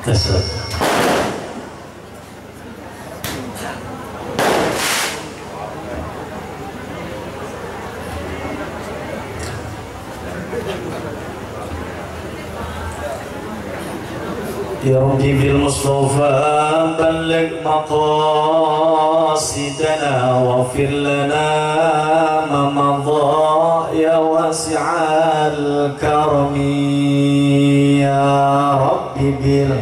Ya Rabbi bil Mustafa balligh maqasidana waghfir lana ma madha ya wasi'al karami ya Rabbi bil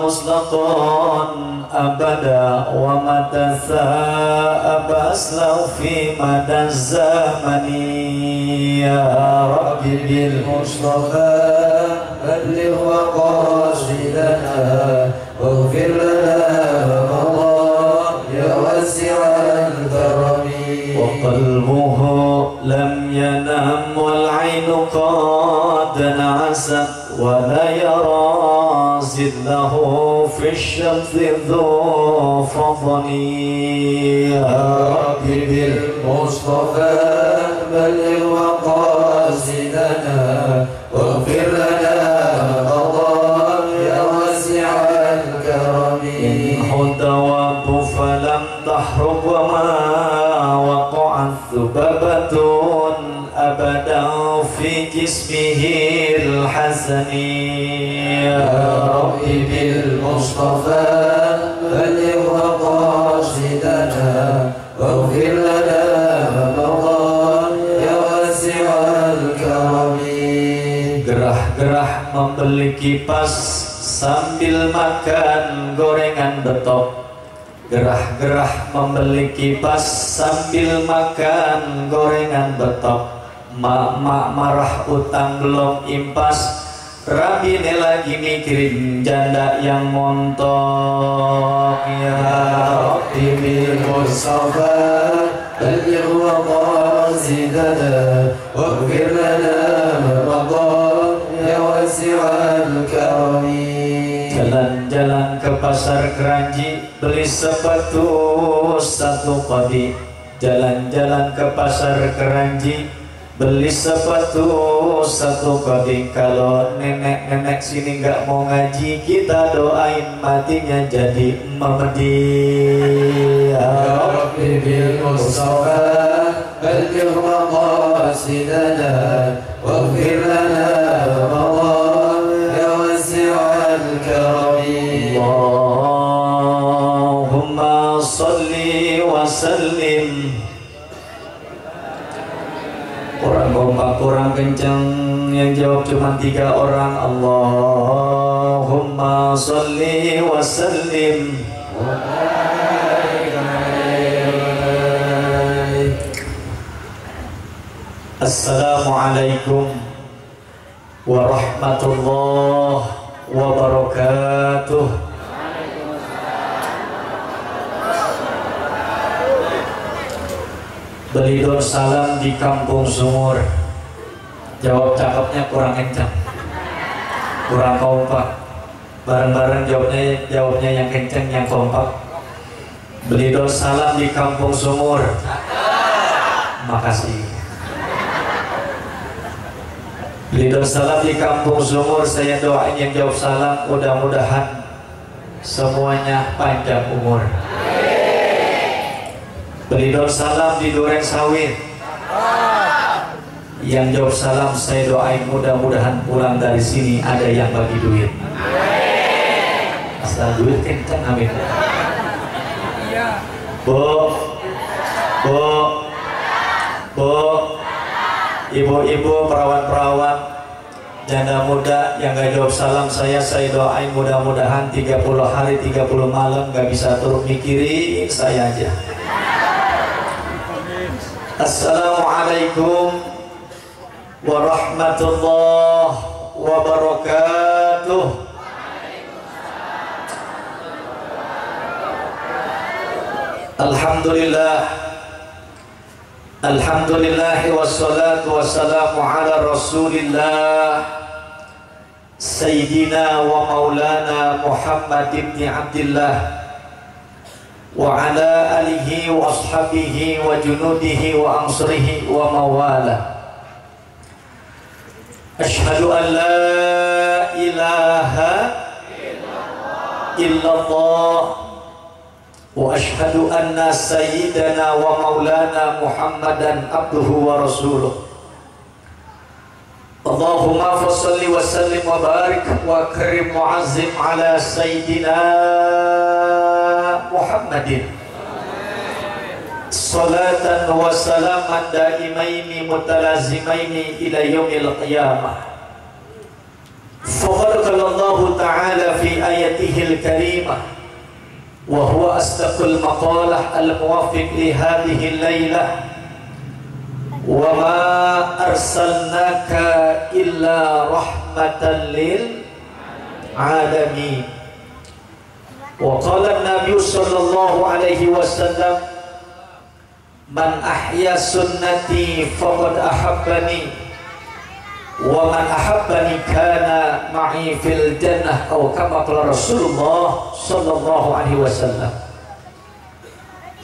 muslaqan abada wa mata sa'aba aslau fi mada zamani ya Rabbi bil Mustafa balligh maqasidana waghfir lana Allah ya wasi'al karami wa qalbuhu lam yanam wal 'ainu qad na'asat wa la yara زده في الشمس ذو فضل يا ربي بالمصطفى بلغ مقاصدنا واغفر لنا قضاء يا واسع الكرم منه الدواب فلم تحرق وما وقعت ذبابة أبدا في جسمه الحسن يا ربي بالمصطفى بلغ مقاصدنا واغفر لنا رمضان يا واسع الكرم. Gerah-gerah membeli kipas sambil makan gorengan betok. Gerah-gerah membeli kipas sambil makan gorengan betok. Mak-mak marah utang belum impas, Rabine lagi mikirin janda yang montok. Ya Rabbi bil Mustafa balligh maqasidana waghfir lana Ramadan ya wasi'al karami. Jalan-jalan ke pasar Keranji beli sepatu satu kodi. Jalan-jalan ke pasar Keranji beli sepatu satu kodi. Kalau nenek-nenek sini nggak mau ngaji, kita doain matinya jadi memedi. Ya Rabbi bil Mustafa balligh maqasidana waghfir lana Ramadan ya wasi'al karami. Allahumma salli wa sallim. Kurang kompak, kurang kencang, yang jawab cuma 3 orang. Allahumma salli wa sallim. Assalamualaikum warahmatullahi wabarakatuh. Beli don salam di Kampung Sumur. Jawab cakepnya kurang kencang, kurang kompak. Bareng-bareng jawabnya yang kencang, yang kompak. Beli don salam di Kampung Sumur. Makasih. Beli don salam di Kampung Sumur. Saya doain yang jawab salam, mudah-mudahan semuanya panjang umur. Beli don salam di Duren Sawit. Yang jawab salam saya doain mudah-mudahan pulang dari sini ada yang bagi duit. Asal duit kencang, amin. Bu, ibu-ibu, perawat-perawat, janda muda yang gak jawab salam saya doain mudah-mudahan 30 hari 30 malam gak bisa turun mikirin saya aja. Assalamualaikum warahmatullahi wabarakatuh. Alhamdulillah, alhamdulillah wassalatu wassalamu ala rasulillah Sayyidina wa maulana Muhammad ibn Abdullah wa ala alihi wa ashabihi wa junudihi wa ansurihi wa mawala. Ashhadu an la ilaha illallah wa ashhadu anna sayyidana wa maulana Muhammadan abduhu wa rasuluh. Allahumma fassalli wa sallim wa barik wa karim mu'azzim ala sayyidina Muhammadin salatan wa salaman daimaini mutalazimaini ila yaumil qiyamah. Faqad qala Allah ta'ala fi ayatihil karimah wa huwa asdaqul maqalah al-muwafiq li hadhihi al-lailah wa ma arsalnaka illa rahmatan lil alamin. Wa qala an-nabiy sallallahu alaihi wasallam man ahya sunnati faqad ahabbani wa man ahabbani kana ma'i fil jannah atau kama qala Rasulullah sallallahu alaihi wasallam.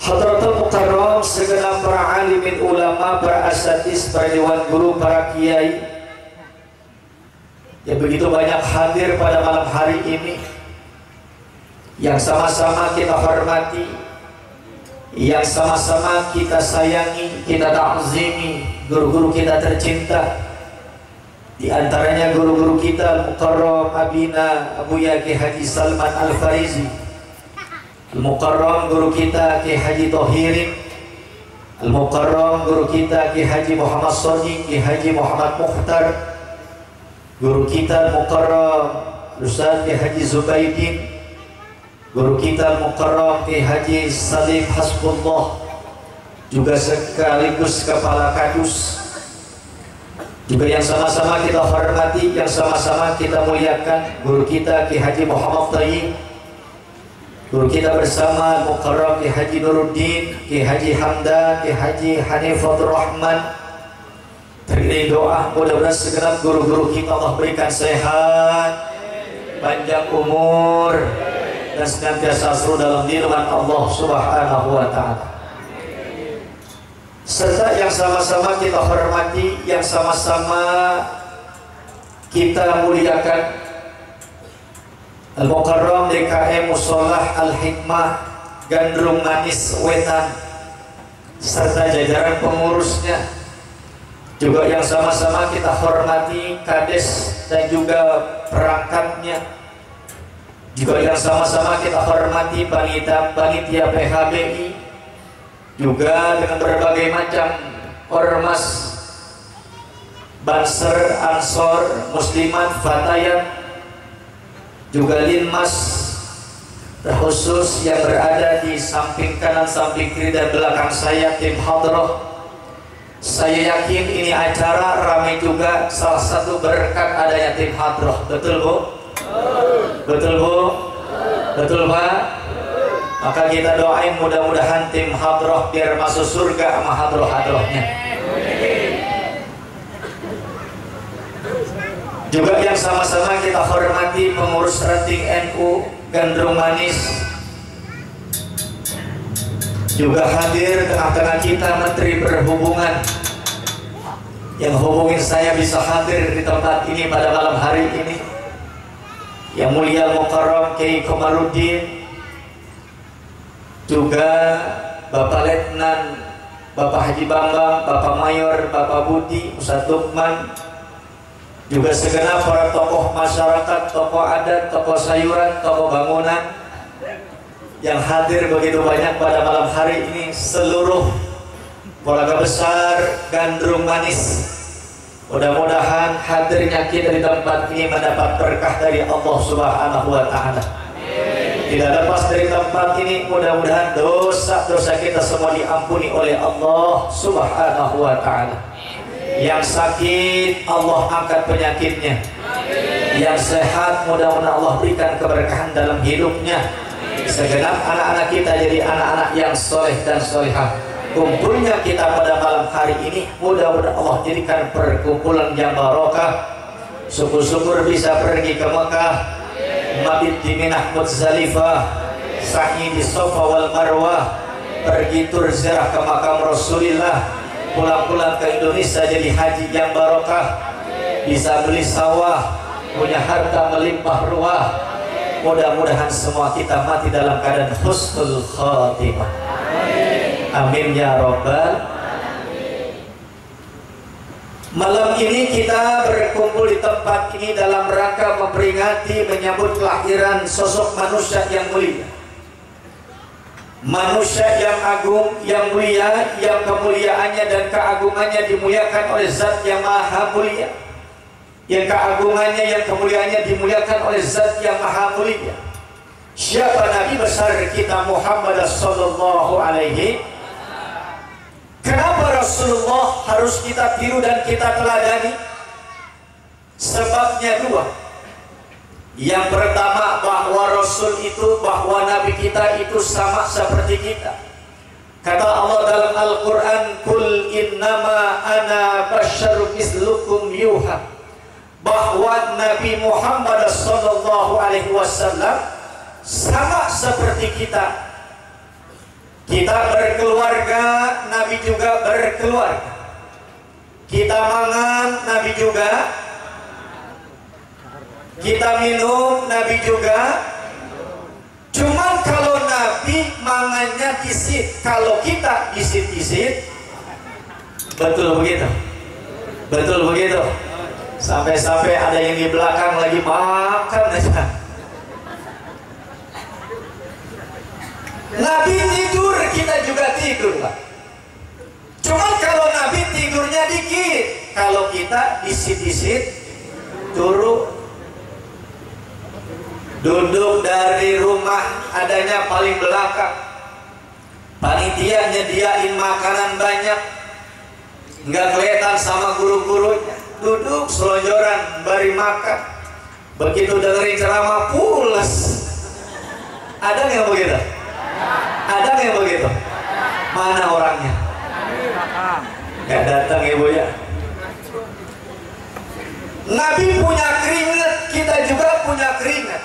Hadratul Mukarram, segenap para alimin ulama, para asatidz, para dewan guru, para kiai yang begitu banyak hadir pada malam hari ini, yang sama-sama kita hormati, yang sama-sama kita sayangi, kita ta'zimi, guru-guru kita tercinta. Di antaranya guru-guru kita Al-Mukarram Abina Abu Yaki Haji Salman Al-Farizi, Al-Mukarram guru kita Ki Haji Tohirin, Al-Mukarram guru kita Ki Haji Muhammad Sodi, Ki Haji Muhammad Mukhtar, guru kita Al-Mukarram Ustaz Ki Haji Zubaidin, guru kita Al-Mukarram Ki Haji Salim Hasbullah, juga sekaligus kepala kadus, juga yang sama-sama kita hormati, yang sama-sama kita muliakan guru kita Ki Haji Muhammad Tayyib, guru kita bersama Al-Mukarram Ki Haji Nuruddin, Ki Haji Hamdan, Ki Haji Hanifatur Rahman. Beri doa mudah-mudahan segenap guru-guru kita Allah berikan sehat, panjang umur, dan senantiasa seru dalam dirman Allah Subhanahu wa ta'ala. Serta yang sama-sama kita hormati, yang sama-sama kita muliakan Al-Mukarram DKM Musolah Al-Hikmah Gandrung Manis Wetan, serta jajaran pengurusnya, juga yang sama-sama kita hormati Kades dan juga perangkatnya, juga yang sama-sama kita hormati panitia PHBI, juga dengan berbagai macam ormas, Banser, Ansor, Muslimat, Fatayat, juga Linmas, terkhusus yang berada di samping kanan, samping kiri, dan belakang saya, tim Hadroh. Saya yakin ini acara ramai juga, salah satu berkat adanya tim Hadroh. Betul Bu? Betul Bu? Betul Pak? Maka kita doain mudah-mudahan tim Hadroh biar masuk surga sama Hadroh-Hadrohnya. Juga yang sama-sama kita hormati pengurus ranting NU Gandrung Manis, juga hadir tengah-tengah kita Menteri Perhubungan yang hubungin saya bisa hadir di tempat ini pada malam hari ini, yang mulia Al-Mukarram Kiai Komarudin, juga Bapak Letnan, Bapak Haji Bambang, Bapak Mayor, Bapak Budi, Ustaz Lukman, juga segenap para tokoh masyarakat, tokoh adat, tokoh sayuran, tokoh bangunan yang hadir begitu banyak pada malam hari ini, seluruh keluarga besar Gandrung Manis. Mudah-mudahan hadirnya kita di tempat ini mendapat berkah dari Allah Subhanahu wa ta'ala. Tidak lepas dari tempat ini, mudah-mudahan dosa-dosa kita semua diampuni oleh Allah Subhanahu wa ta'ala. Yang sakit Allah angkat penyakitnya, yang sehat mudah-mudahan Allah berikan keberkahan dalam hidupnya. Segenap anak-anak kita jadi anak-anak yang soleh dan solehah. Kumpulnya kita pada malam hari ini mudah-mudahan Allah jadikan perkumpulan yang barokah, syukur-syukur bisa pergi ke Mekah, mabit di Minah Muzdalifah, sa'i di Safa wal Marwah, pergi tur ziarah ke makam Rasulullah, pulang-pulang ke Indonesia jadi haji yang barokah, bisa beli sawah, punya harta melimpah ruah. Mudah-mudahan semua kita mati dalam keadaan husnul khatimah. Amin ya rabbal. Malam ini kita berkumpul di tempat ini dalam rangka memperingati menyambut kelahiran sosok manusia yang mulia, manusia yang agung, yang mulia, yang kemuliaannya dan keagungannya dimuliakan oleh Zat yang Maha Mulia, yang keagungannya, yang kemuliaannya dimuliakan oleh Zat yang Maha Mulia. Siapa Nabi besar kita Muhammad sallallahu alaihi. Kenapa Rasulullah harus kita tiru dan kita teladani? Sebabnya dua. Yang pertama, bahwa Rasul itu, bahwa Nabi kita itu sama seperti kita. Kata Allah dalam Al-Quran, Kul innama ana basyarum mislukum yuha, bahwa Nabi Muhammad SAW sama seperti kita. Kita berkeluarga, Nabi juga berkeluarga. Kita mangan, Nabi juga. Kita minum, Nabi juga. Cuman kalau Nabi mangannya disit, kalau kita disit-disit. Betul begitu? Betul begitu? Sampai-sampai ada yang di belakang lagi makan aja. Nabi tidur, kita juga tidur, Pak. Cuman kalau Nabi tidurnya dikit, kalau kita disit-disit turun. Duduk dari rumah adanya paling belakang, panitia nyediain makanan banyak, nggak kelihatan sama guru-gurunya, duduk selonjoran bari makan. Begitu dengerin ceramah pulas. Ada yang begitu? Ada yang begitu? Mana orangnya? Nggak datang ibu ya. Nabi punya keringat, kita juga punya keringat.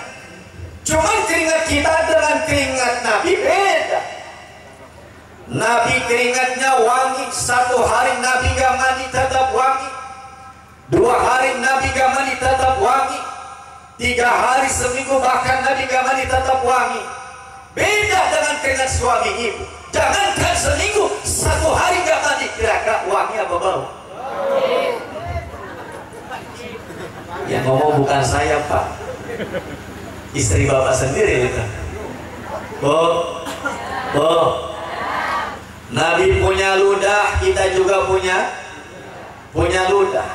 Cuman keringat kita dengan keringat Nabi beda. Nabi keringatnya wangi. Satu hari Nabi gak mandi tetap wangi. 2 hari Nabi gak mandi tetap wangi. 3 hari seminggu bahkan Nabi gak mandi tetap wangi. Beda dengan keringat suami ibu. Jangankan seminggu, 1 hari gak mandi, kira-kira wangi apa bau? Yang ngomong bukan saya, Pak. Istri bapak sendiri itu. Nabi punya ludah, kita juga punya ludah.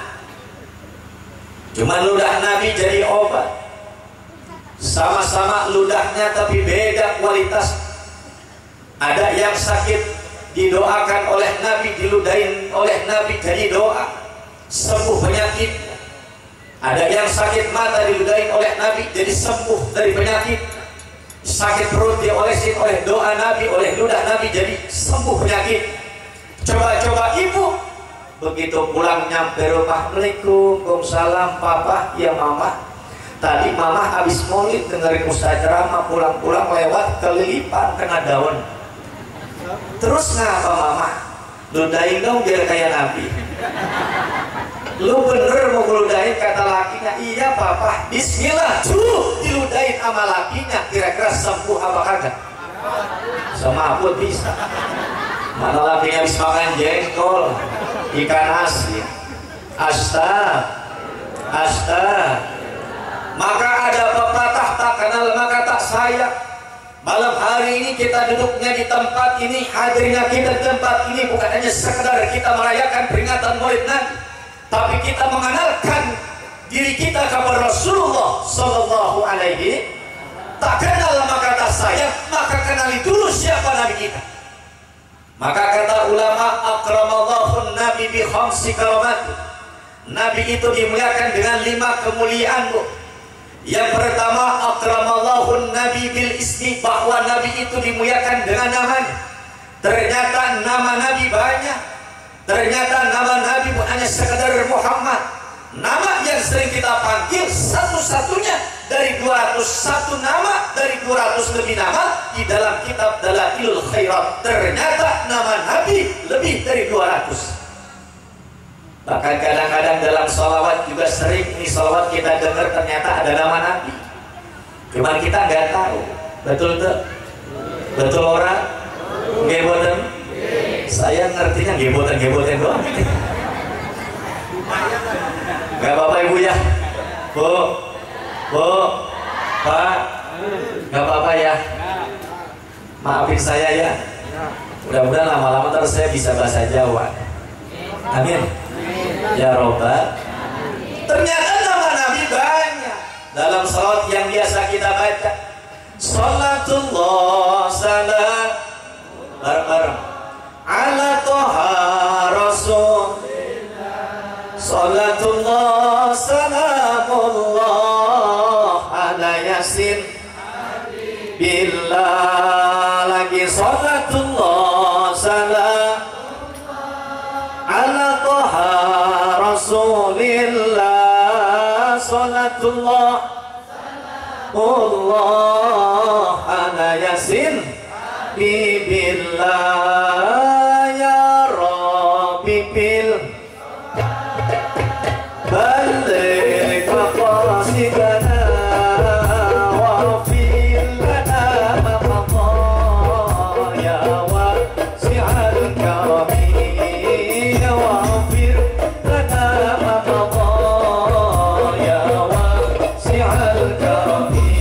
Cuma ludah Nabi jadi obat. Sama-sama ludahnya tapi beda kualitas. Ada yang sakit didoakan oleh Nabi, diludahin oleh Nabi jadi doa, sembuh penyakit. Ada yang sakit mata diludahin oleh Nabi jadi sembuh dari penyakit. Sakit perut diolesin oleh doa Nabi, oleh ludah Nabi jadi sembuh penyakit. Coba-coba ibu begitu pulang nyampe rumah, Assalamualaikum, Waalaikumsalam, Papa, ya Mama. Tadi Mama habis maulid dengerin ustaz ceramah, pulang-pulang lewat kelilipan kena daun. Terus ngapa Mama? Ludahin dong biar kayak Nabi. Lu bener mau ngeludahin kata lakinya? Iya Papa. Bismillah, diludahin sama lakinya, kira-kira sembuh apa kagak? Sama aku bisa. Mana lakinya habis makan jengkol, ikan asin. Astag. Maka ada pepatah, tak kenal maka tak sayang. Malam hari ini kita duduknya di tempat ini, hadirnya kita di tempat ini bukan hanya sekedar kita merayakan peringatan Maulid Nabi, tapi kita mengenalkan diri kita kepada Rasulullah Sallallahu Alaihi. Tak kenal maka tak sayang, maka kenali dulu siapa Nabi kita. Maka kata ulama, akramallahu Nabi bi khamsi karamat. Nabi itu dimuliakan dengan 5 kemuliaan, Bu. Yang pertama, akramallahu Nabi bil ismi, bahwa Nabi itu dimuliakan dengan namanya. Ternyata nama Nabi banyak. Ternyata nama Nabi bukan hanya sekedar Muhammad. Nama yang sering kita panggil satu-satunya dari 201 nama, dari 200 lebih nama di dalam kitab Dalailul Khairat. Ternyata nama Nabi lebih dari 200. Bahkan kadang-kadang dalam sholawat juga sering nih sholawat kita dengar ternyata ada nama Nabi, cuman kita nggak tahu. Betul tuh? Betul orang? Geboten? Saya ngertinya geboten doang. Gak apa-apa ibu ya, bu, pak, gak apa-apa ya, maafin saya ya. Mudah-mudahan lama-lama terus saya bisa bahasa Jawa. Amin ya robbal. Ternyata nama Nabi banyak dalam salat yang biasa kita baca. Salatullah salam bareng-bareng ala toha rasul. Salatullah salamullah ala yasin billah. Lagi salatullah salam ala toha rasulillah. Salatullah Allah ala yasin bibillah ya Rabbi bil balik maqasidana waghfir lana ma madaa ya wasi'al karami waghfir lana ma madaa ya wasi'al karami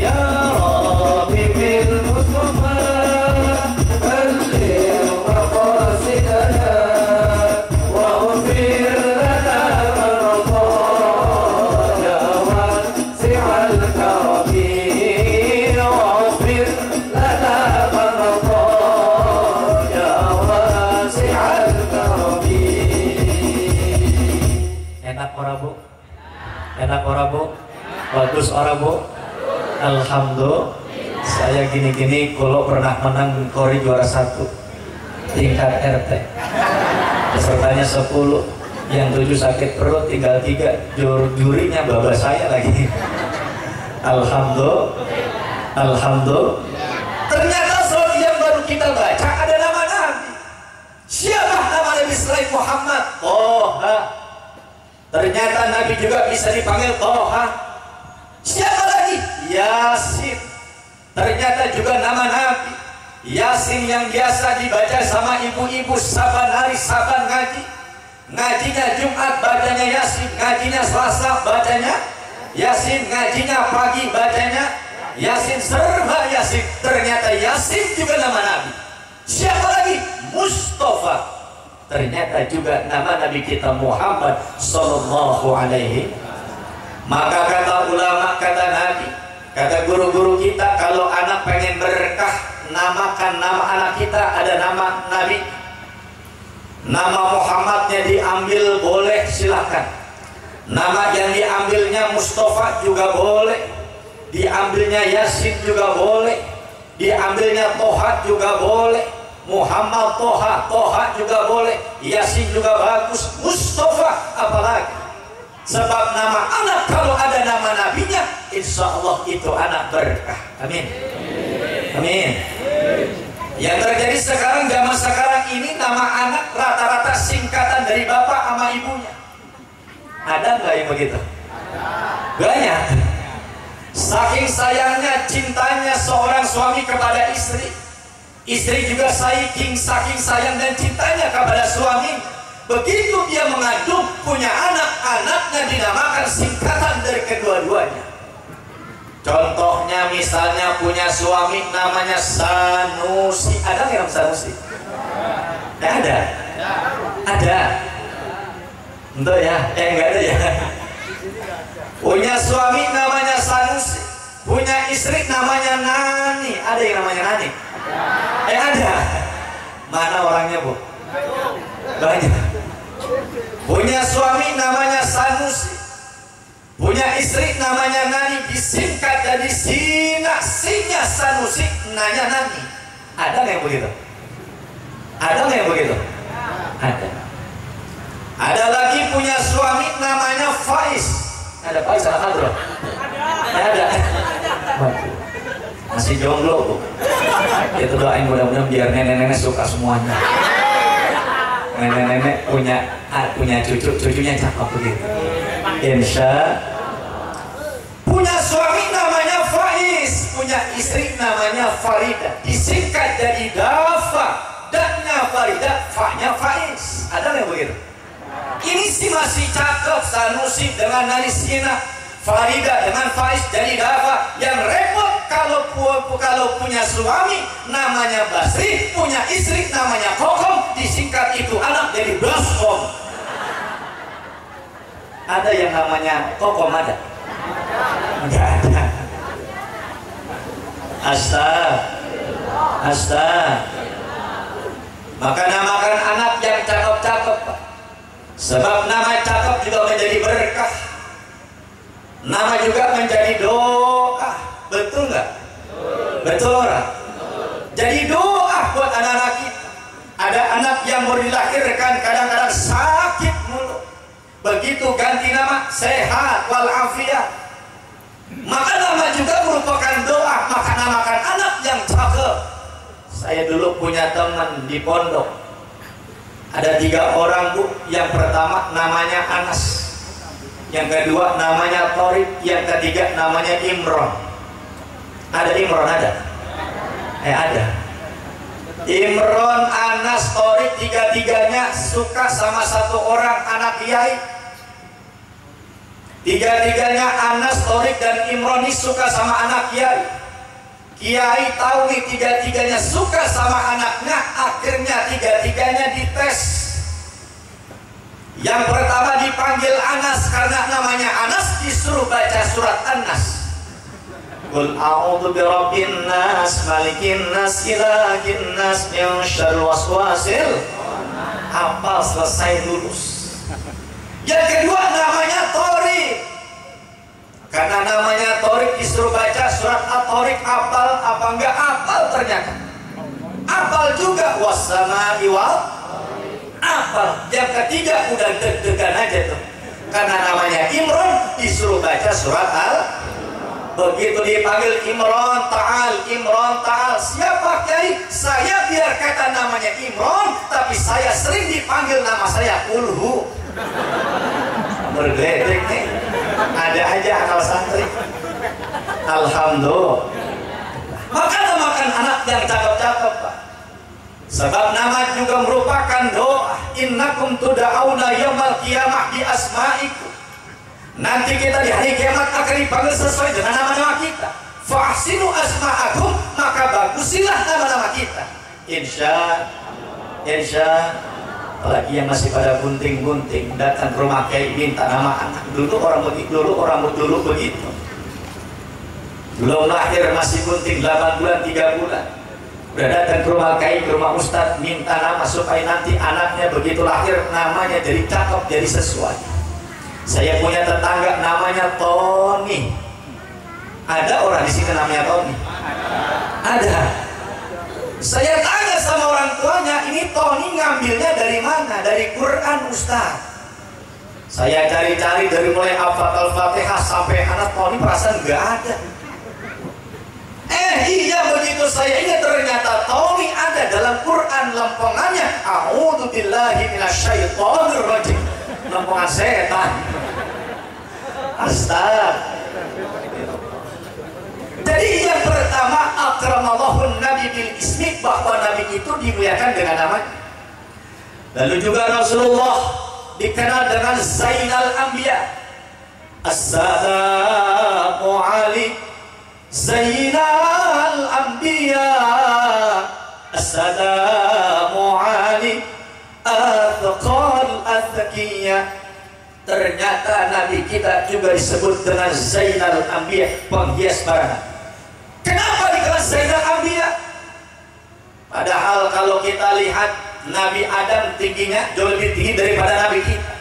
ya Rabbi bil Mustafa balik maqasidana waghfir enak ora bu? Bagus ora bu? Alhamdulillah. Saya gini-gini kalau pernah menang Kori juara 1 tingkat RT, pesertanya 10, yang 7 sakit perut tinggal 3, jurinya bapak saya lagi. Alhamdulillah. Alhamdulillah. Ternyata salat yang baru kita baca ada nama Nabi. Siapa nama Nabi selain Muhammad? Toha. Ternyata Nabi juga bisa dipanggil Toha. Siapa lagi? Yasin. Ternyata juga nama Nabi Yasin yang biasa dibaca sama ibu-ibu saban hari saban ngaji. Ngajinya Jumat bacanya Yasin, ngajinya Selasa bacanya Yasin, ngajinya pagi bacanya Yasin, serba Yasin. Ternyata Yasin juga nama Nabi. Siapa lagi? Mustafa. Ternyata juga nama Nabi kita Muhammad sallallahu alaihi. Maka kata ulama, kata Nabi, kata guru-guru kita, kalau anak pengen berkah, namakan nama anak kita ada nama Nabi. Nama Muhammadnya diambil boleh, silakan. Nama yang diambilnya Mustafa juga boleh, diambilnya Yasin juga boleh, diambilnya Toha juga boleh. Muhammad Toha juga boleh, Yasin juga bagus, Mustafa apalagi. Sebab nama anak kalau ada nama nabinya, insya Allah itu anak berkah. Amin. Amin. Yang terjadi sekarang, zaman sekarang ini, nama anak rata-rata singkatan dari bapak sama ibunya. Ada nggak yang begitu? Banyak. Saking sayangnya, cintanya seorang suami kepada istri, istri juga saking sayang dan cintanya kepada suami. Begitu dia mengandung, punya anak, anaknya dinamakan singkatan dari kedua-duanya. Contohnya misalnya punya suami namanya Sanusi. Ada nggak Sanusi? Nggak ada. Ada. Entah ya? Nggak ada ya. Punya suami namanya Sanusi, punya istri namanya Nani. Ada yang namanya Nani? Ada. Mana orangnya bu? Banyak. Punya suami namanya Sanusi, punya istri namanya Nani, disingkat dari Sina, Sinya Sanusi, nanya Nani. Ada nggak yang begitu? Ada nggak yang begitu? Ada. Ada lagi punya suami namanya Ada Faiz anak Adro? Ada. Waduh. Masih jomblo bu. Itu doain mudah-mudahan biar nenek-nenek suka semuanya. Nenek-nenek punya cucunya cakep begitu. Insya. Punya suami namanya Faiz, punya istri namanya Farida. Disingkat jadi Dafa, dan-nya Farida, fa-nya Faiz. Ada yang begitu? Ini sih masih cakep. Sanusi dengan Narisina, Farida dengan Faiz jadi Dafa. Yang repot kalau punya suami namanya Basri, punya istri namanya Kokom, disingkat itu anak jadi Baskom. Ada yang namanya Kokom ada? Enggak ada. Maka namakan anak yang cakep-cakep, sebab nama cakep juga menjadi berkah. Nama juga menjadi doa. Betul nggak? Betul orang. Jadi doa buat anak-anak kita. Ada anak yang baru dilahirkan kadang-kadang sakit mulu. Begitu ganti nama sehat walafiat. Maka nama juga merupakan doa. Maka namakan anak yang cakep. Saya dulu punya teman di pondok. Ada 3 orang bu. Yang pertama namanya Anas, yang kedua namanya Torik, yang ketiga namanya Imron. Ada Imron ada? Ada. Imron, Anas, Torik, 3-tiganya suka sama satu orang anak kiai. 3-tiganya Anas, Torik, dan Imron ini suka sama anak kiai. Kiai tahu nih 3-tiganya suka sama anaknya, akhirnya 3-tiganya dites. Yang pertama dipanggil Anas karena namanya Anas, disuruh baca surat An-Nas. Qul a'udzu birabbin nas, malikin nas, ilahin nas, min syarril waswasil. Hafal selesai lulus. Yang kedua namanya Torik. Karena namanya Torik disuruh baca surat At-Torik. Hafal apa enggak? Hafal ternyata. Hafal juga was-samaa'i wal. Hafal. Yang ketiga udah deg-degan aja tuh. Karena namanya Imron disuruh baca surat Al. Begitu dipanggil Imron Ta'al, Imron Ta'al. Siapa kiai? Saya biar kata namanya Imron, tapi saya sering dipanggil nama saya Ulhu. Bergeledek nih. Ada aja akal santri. Alhamdulillah. Maka namakan anak yang cakep-cakep Pak. Sebab nama juga merupakan doa. Innakum tuda'auna yaumal qiyamah bi asma'ikum. Nanti kita di hari kiamat akan dipanggil sesuai dengan nama-nama kita. Fa'ahsinu asma'akum, maka bagusilah nama-nama kita. Insya. Apalagi yang masih pada gunting-gunting, datang ke rumah kiai minta nama anak. Dulu orang begitu. Belum lahir masih gunting 8 bulan, 3 bulan. Udah datang ke rumah kiai, ke rumah ustadz, minta nama supaya nanti anaknya begitu lahir namanya jadi cakep, jadi sesuai. Saya punya tetangga namanya Tony. Ada orang di sini namanya Tony? Ada. Saya tanya sama orang tuanya, ini Tony ngambilnya dari mana? Dari Quran Ustaz. Saya cari-cari dari mulai Al-Fatihah sampai anak Tony, perasaan nggak ada. Iya begitu saya ingat ternyata Tony ada dalam Quran lempengannya. A'udzu billahi minasyaitonir rajim. Lempengan setan. Astaga. Jadi yang pertama akramallahu nabi bil ismi, bahwa nabi itu dimuliakan dengan namanya. Lalu juga Rasulullah dikenal dengan Zainal Anbiya. Assalamu alaikum Zainal Anbiya. Assalamu alaikum Athqal Athqiyya. Ternyata Nabi kita juga disebut dengan Zainal Anbiya, penghias para nabi. Kenapa dikenal Zainal Anbiya? Padahal kalau kita lihat Nabi Adam tingginya jauh lebih tinggi daripada Nabi kita.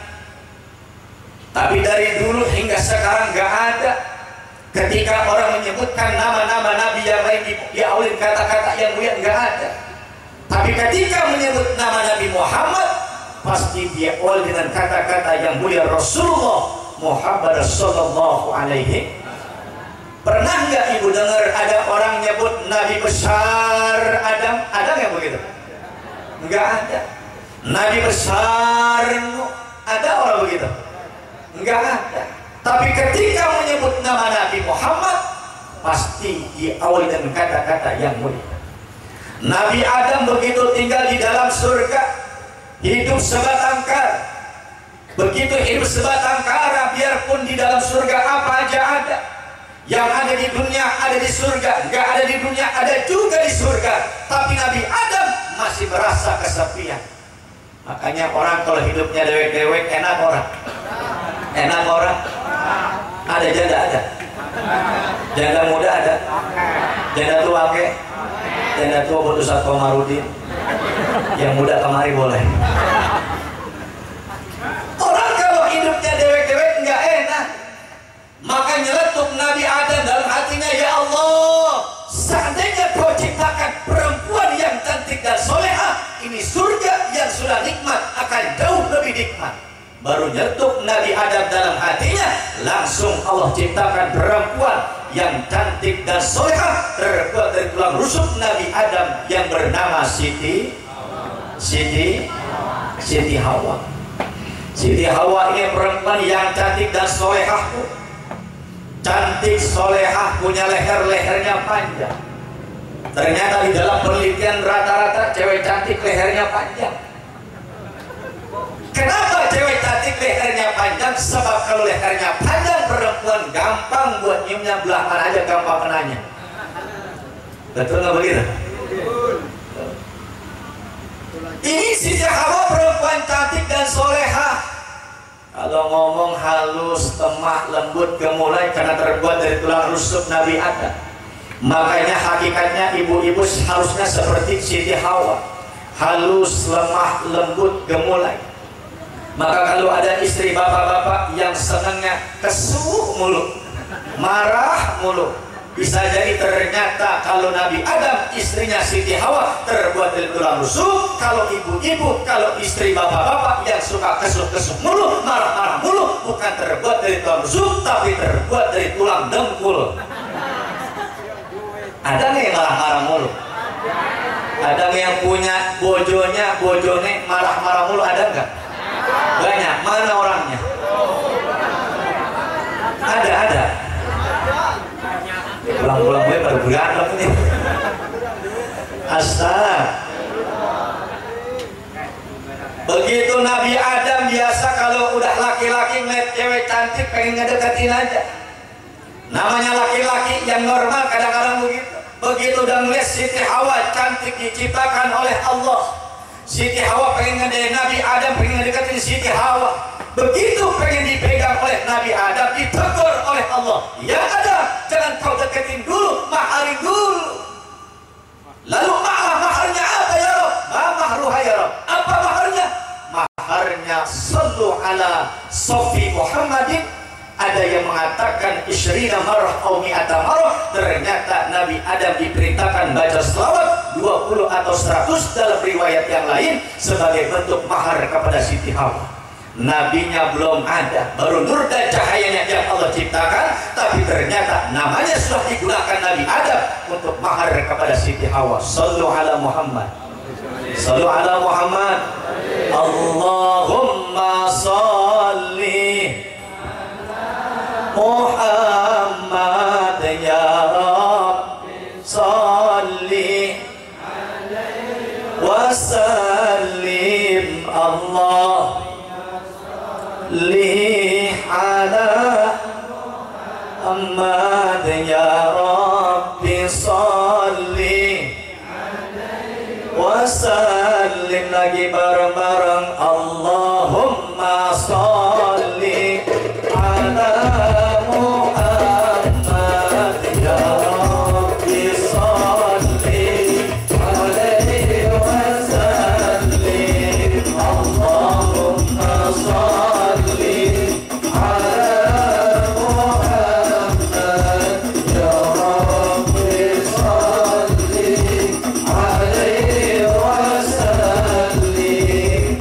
Tapi dari dulu hingga sekarang gak ada ketika orang menyebutkan nama-nama Nabi yang lain diawali kata-kata yang mulia, gak ada. Tapi ketika menyebut nama Nabi Muhammad, pasti dia awal dengan kata-kata yang mulia Rasulullah Muhammad sallallahu alaihi. Pernah nggak ibu dengar ada orang nyebut Nabi besar Adam? Ada nggak begitu? Nggak ada. Nabi besar Nuh, ada orang begitu? Nggak ada. Tapi ketika menyebut nama Nabi Muhammad, pasti diawali dengan kata-kata yang mulia. Nabi Adam begitu tinggal di dalam surga, hidup sebatang kara. Begitu hidup sebatang kara, biarpun di dalam surga apa aja ada. Yang ada di dunia ada di surga, nggak ada di dunia ada juga di surga. Tapi Nabi Adam masih merasa kesepian. Makanya orang kalau hidupnya dewek-dewek enak orang. Enak orang. Ada janda ada. Janda muda ada. Janda tua ke. Janda tua buat Ustaz Komarudin. Yang muda kemari boleh. Orang kalau hidupnya dewek-dewek nggak enak. Maka nyeletuk Nabi Adam dalam hatinya, ya Allah, seandainya kau ciptakan perempuan yang cantik dan soleha, ini surga yang sudah nikmat akan jauh lebih nikmat. Baru nyeletuk Nabi Adam dalam hatinya, langsung Allah ciptakan perempuan yang cantik dan soleha terbuat dari tulang rusuk Nabi Adam yang bernama Siti Hawa. Siti Hawa ini perempuan yang cantik dan solehah. Cantik, solehah, punya lehernya panjang. Ternyata di dalam penelitian rata-rata cewek cantik lehernya panjang. Kenapa cewek cantik lehernya panjang? Sebab kalau lehernya panjang, perempuan gampang buat nyiumnya, belah mana aja gampang kenanya. Betul nggak begitu? Ini Siti Hawa perempuan cantik dan solehah. Kalau ngomong halus, lemah, lembut, gemulai karena terbuat dari tulang rusuk Nabi Adam. Makanya hakikatnya ibu-ibu harusnya seperti Siti Hawa, halus, lemah, lembut, gemulai. Maka kalau ada istri bapak-bapak yang senangnya kesuh mulu, marah mulu, bisa jadi ternyata kalau Nabi Adam istrinya Siti Hawa terbuat dari tulang rusuk. Kalau ibu-ibu, kalau istri bapak-bapak yang suka kesuh-kesuh mulu, marah-marah mulu, bukan terbuat dari tulang rusuk, tapi terbuat dari tulang dengkul. Ada nggak yang marah-marah mulu? Ada nggak yang punya bojone marah-marah mulu? Ada nggak? Banyak. Mana orangnya? Ada. Pulang-pulang gue baru berantem nih. Astaga. Begitu Nabi Adam biasa kalau udah laki-laki ngeliat cewek cantik pengen ngedeketin aja. Namanya laki-laki yang normal kadang-kadang begitu. Begitu udah ngeliat Siti Hawa cantik diciptakan oleh Allah, Siti Hawa pengen ngedeketin Nabi Adam, pengen ngedeketin Siti Hawa. Begitu pengen dipegang oleh Nabi Adam, ditegur oleh Allah, ya Adam, jangan kau deketin dulu, maharin dulu. Lalu maharnya apa ya Rob? Mahruha ya Rob. Apa maharnya? Maharnya sallu ala Sofi Muhammadin. Ada yang mengatakan isyrina marah atau mi'ata marah. Ternyata Nabi Adam diperintahkan baca selawat 20 atau 100 dalam riwayat yang lain sebagai bentuk mahar kepada Siti Hawa. Nabinya belum ada, baru nur dan cahayanya yang Allah ciptakan, tapi ternyata namanya sudah digunakan Nabi Adam untuk mahar kepada Siti Hawa. Sallu ala Muhammad. Sallu ala Muhammad. Allahumma salli Muhammad ya Rabbi salli wa sallim Allah li ala Muhammad ya Rabbi salli wa sallim. Lagi bareng-bareng Allahumma salli ala Muhammad ya Rabbi salli alaihi wa sallim. Allahumma salli ala Muhammad ya Rabbi salli alaihi wa sallim.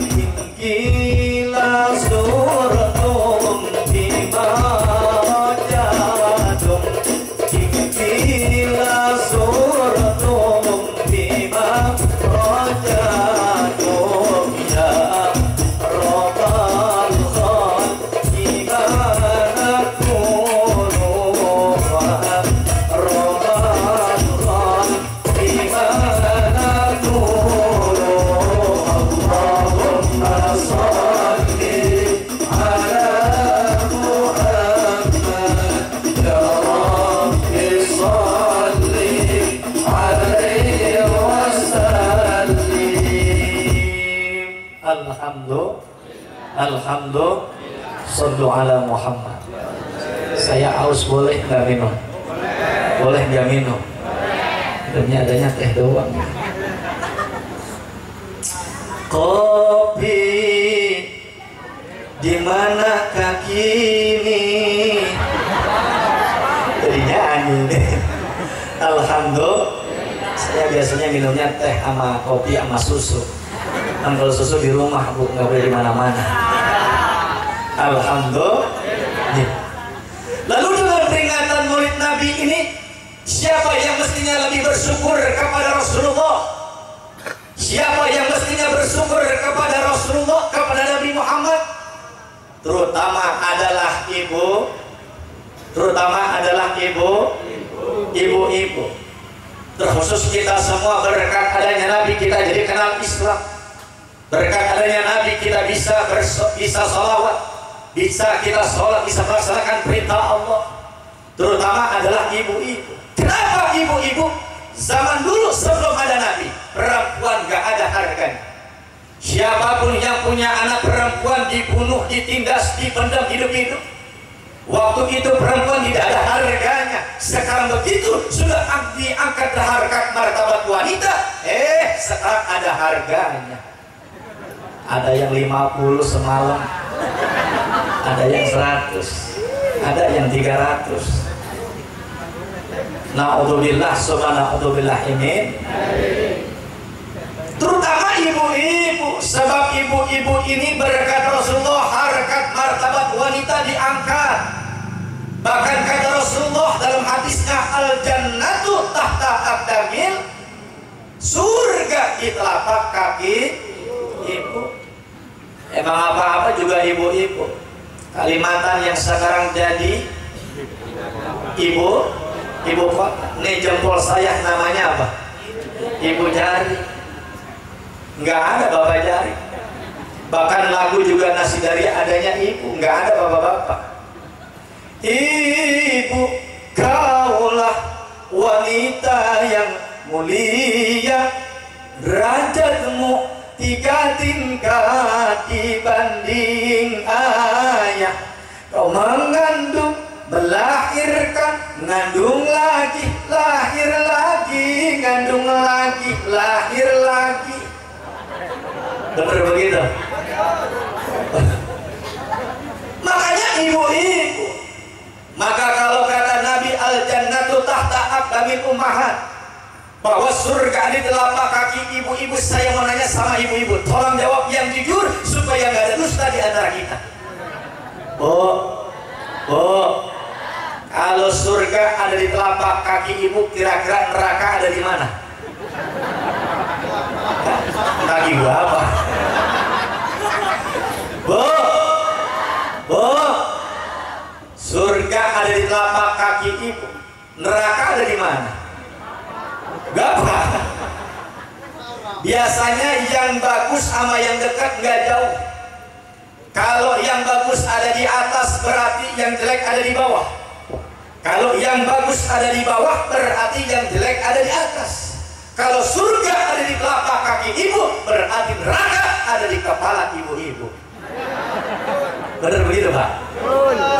Alhamdulillah. Sallu ala Muhammad. Saya haus boleh nggak minum? Boleh nggak minum? Ini adanya teh doang. Kopi di mana kaki ini? Jadi nyanyi. Alhamdulillah. Saya biasanya minumnya teh sama kopi sama susu. Dan kalau susu di rumah bu, nggak boleh di mana-mana. Alhamdulillah. Lalu dengan peringatan Maulid Nabi ini, siapa yang mestinya lebih bersyukur kepada Rasulullah? Siapa yang mestinya bersyukur kepada Rasulullah, kepada Nabi Muhammad? Terutama adalah ibu-ibu. Terkhusus kita semua berkat adanya Nabi kita jadi kenal Islam. Berkat adanya Nabi kita bisa sholawat, bisa kita sholat, bisa melaksanakan perintah Allah. Terutama adalah ibu-ibu. Kenapa ibu-ibu? Zaman dulu sebelum ada Nabi, perempuan gak ada harganya. Siapapun yang punya anak perempuan dibunuh, ditindas, dipendam hidup-hidup. Waktu itu perempuan tidak ada harganya. Sekarang begitu sudah diangkat harkat martabat wanita, sekarang ada harganya. Ada yang 50 semalam, ada yang 100, ada yang 300. Na'udzubillah, subhana'udzubillah ini. Terutama ibu-ibu, sebab ibu-ibu ini berkat Rasulullah harkat martabat wanita diangkat. Bahkan kata Rasulullah dalam hadisnya, al-jannatu tahta aqdamil, surga di telapak kaki ibu. Emang apa-apa juga ibu-ibu. Kalimantan yang sekarang jadi ibu kota. Nih jempol saya namanya apa? Ibu jari. Nggak ada bapak jari. Bahkan lagu juga nasi dari adanya ibu, nggak ada bapak-bapak. Ibu, kaulah wanita yang mulia, derajatmu 3 tingkat dibanding ayah. Kau mengandung, melahirkan, ngandung lagi, lahir lagi, ngandung lagi, lahir lagi. Benar begitu? Makanya ibu-ibu. Maka kalau kata Nabi al-jannatu tahta aqdamil ummahat, bahwa surga di telapak kaki ibu-ibu, saya mau nanya sama ibu-ibu, tolong jawab yang jujur supaya nggak ada dusta di antara kita. Bu, kalau surga ada di telapak kaki ibu, kira-kira neraka ada di mana? Kaki gua apa? Bu, surga ada di telapak kaki ibu, neraka ada di mana? Gak apa. Biasanya yang bagus sama yang dekat nggak jauh. Kalau yang bagus ada di atas, berarti yang jelek ada di bawah. Kalau yang bagus ada di bawah, berarti yang jelek ada di atas. Kalau surga ada di telapak kaki ibu, berarti neraka ada di kepala ibu-ibu. Benar begitu Pak?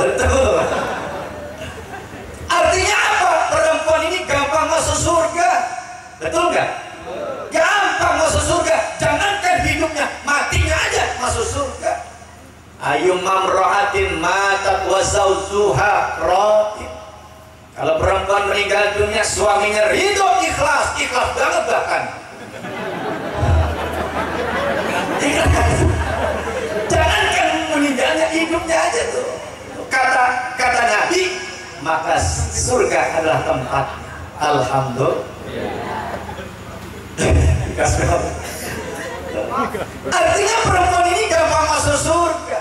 Betul. Artinya apa? Perempuan ini gampang masuk surga. Betul nggak? Gampang masuk surga. Jangankan hidupnya, matinya aja masuk surga. Ayyum mamra'atin matat wa zawjuha ratin. Kalau perempuan meninggal dunia, suaminya ridho, ikhlas banget bahkan. Jangankan meninggalnya, hidupnya aja tuh. Kata Nabi, maka surga adalah tempatnya. Alhamdulillah. Artinya perempuan ini gampang masuk surga.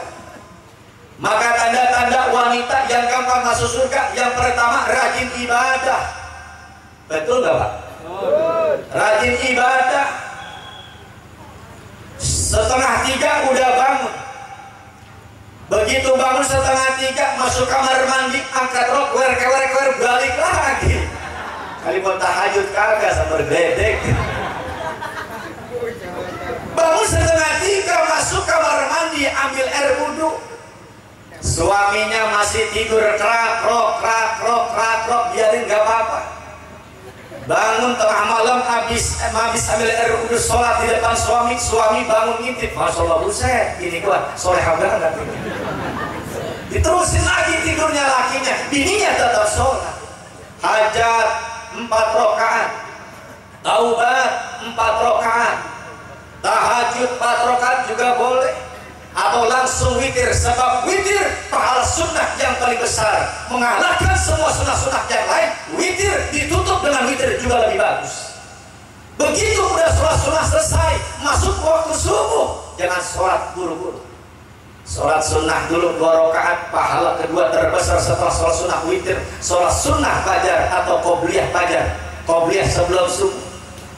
Maka tanda-tanda wanita yang gampang masuk surga, yang pertama rajin ibadah. Betul gak Pak? Rajin ibadah. 2:30 udah bangun. Begitu bangun 2:30 masuk kamar mandi, angkat rok, wer, balik lagi. Kali mau tahajud kagak sama bedek. Bangun 2:30 masuk kamar kamar mandi ambil air wudhu, suaminya masih tidur krak krok, biarin gak apa-apa. Bangun tengah malam habis ambil air wudhu, sholat di depan suami bangun ngintip, Masya Allah buset, ini gua solehah banget. Diterusin lagi tidurnya lakinya, bininya tetap sholat. Hajat 4 rakaat, taubat 4 rakaat, tahajud 4 rakaat juga boleh, atau langsung witir, sebab witir pahala sunnah yang paling besar, mengalahkan semua sunnah-sunnah yang lain. Witir ditutup dengan witir juga lebih bagus. Begitu udah sholat sunnah selesai, masuk waktu subuh, jangan sholat buru-buru. Sholat sunnah dulu 2 rakaat, pahala kedua terbesar setelah sholat sunnah witir. Sholat sunnah fajar atau qobliyah fajar, qobliyah sebelum subuh.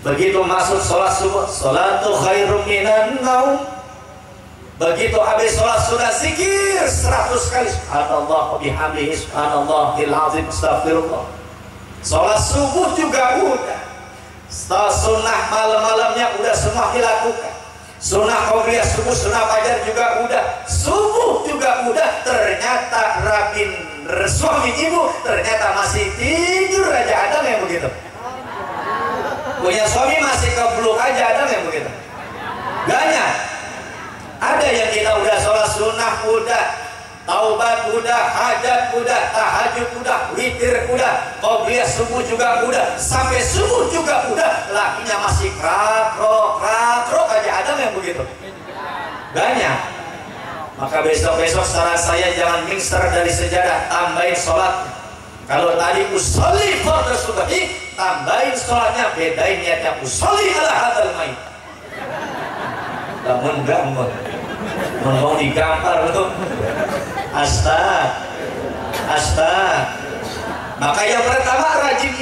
Begitu masuk sholat subuh, sholatu khairum minan naum. Begitu habis sholat sunnah zikir 100 kali, subhanallah wa bihamdihi, subhanallahil azim, astagfirullah. Sholat subuh juga udah. Setelah sunnah malam-malamnya udah semua dilakukan. Sunnah qobliyah subuh, sunnah fajar juga udah, subuh juga udah. Ternyata rabin suami ibu ternyata masih tidur aja, ada yang begitu? Punya suami masih kebluk aja, ada yang begitu? Banyak. Ada yang kita udah sholat sunnah udah, taubat udah, hajat udah, tahajud udah, witir udah, qobliyah subuh juga udah, sampai subuh juga udah, lakinya masih krok aja, ada yang begitu? Banyak. Maka besok-besok saran saya jangan mingser dari sejadah, tambahin sholat. Kalau tadi usolli fardhu subhi, tambahin sholatnya, bedain niatnya, usolli ala hadzal mait. Namun gampang, mau digampar tuh. Astag. Maka yang pertama rajin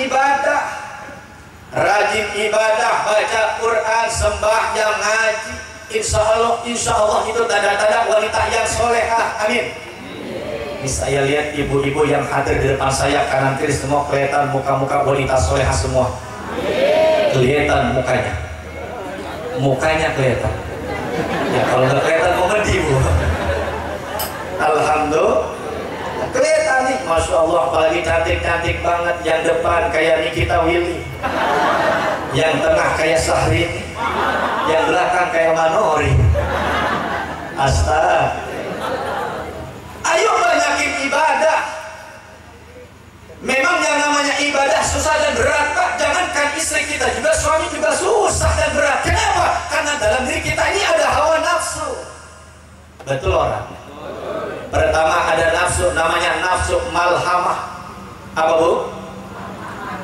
ibadah, baca Quran, sembahyang, ngaji. Insya Allah itu tanda-tanda wanita yang solehah. Amin. Ini saya lihat ibu-ibu yang hadir di depan saya, kanan kiri semua kelihatan muka-muka wanita solehah semua. Kelihatan mukanya kelihatan. Ya kalau nggak kelihatan mau ibu. Alhamdulillah kelihatan nih, Masya Allah, apalagi cantik-cantik banget. Yang depan kayak Nikita Willy, yang tengah kayak Syahrini, yang belakang kayak Manori. Astaga. Ayo banyakin ibadah. Memang yang namanya ibadah susah dan berat, Pak. Jangankan istri kita, juga suami juga susah dan berat. Kenapa? Karena dalam diri kita ini ada hawa nafsu. Betul orang? Pertama ada nafsu, namanya nafsu malhamah. Apa bu?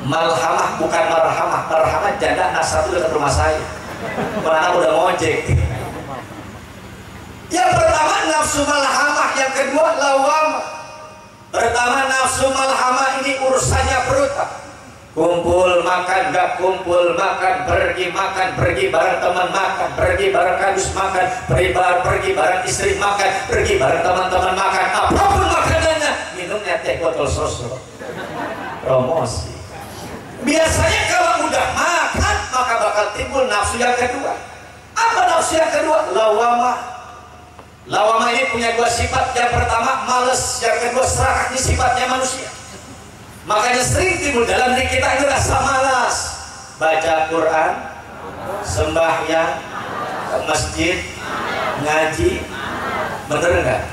Malhamah, bukan marhamah. Marhamah janda anak satu dekat rumah saya. Mana udah ngojek. Yang pertama nafsu malhamah, yang kedua lawamah. Pertama nafsu malhamah ini urusannya perut, Pak. Kumpul makan, gak kumpul makan, pergi bareng teman makan, pergi bareng kadus makan, pergi bareng istri makan, pergi bareng teman-teman makan, apapun makanannya, minumnya teh botol susu. Promosi. Biasanya kalau udah makan, maka bakal timbul nafsu yang kedua. Apa nafsu yang kedua? Lawamah. Lawamah ini punya 2 sifat. Yang pertama males, yang kedua serakah. Ini sifatnya manusia. Makanya sering timbul dalam diri kita ini rasa malas. Baca Quran, sembahyang, ke masjid, ngaji, bener enggak?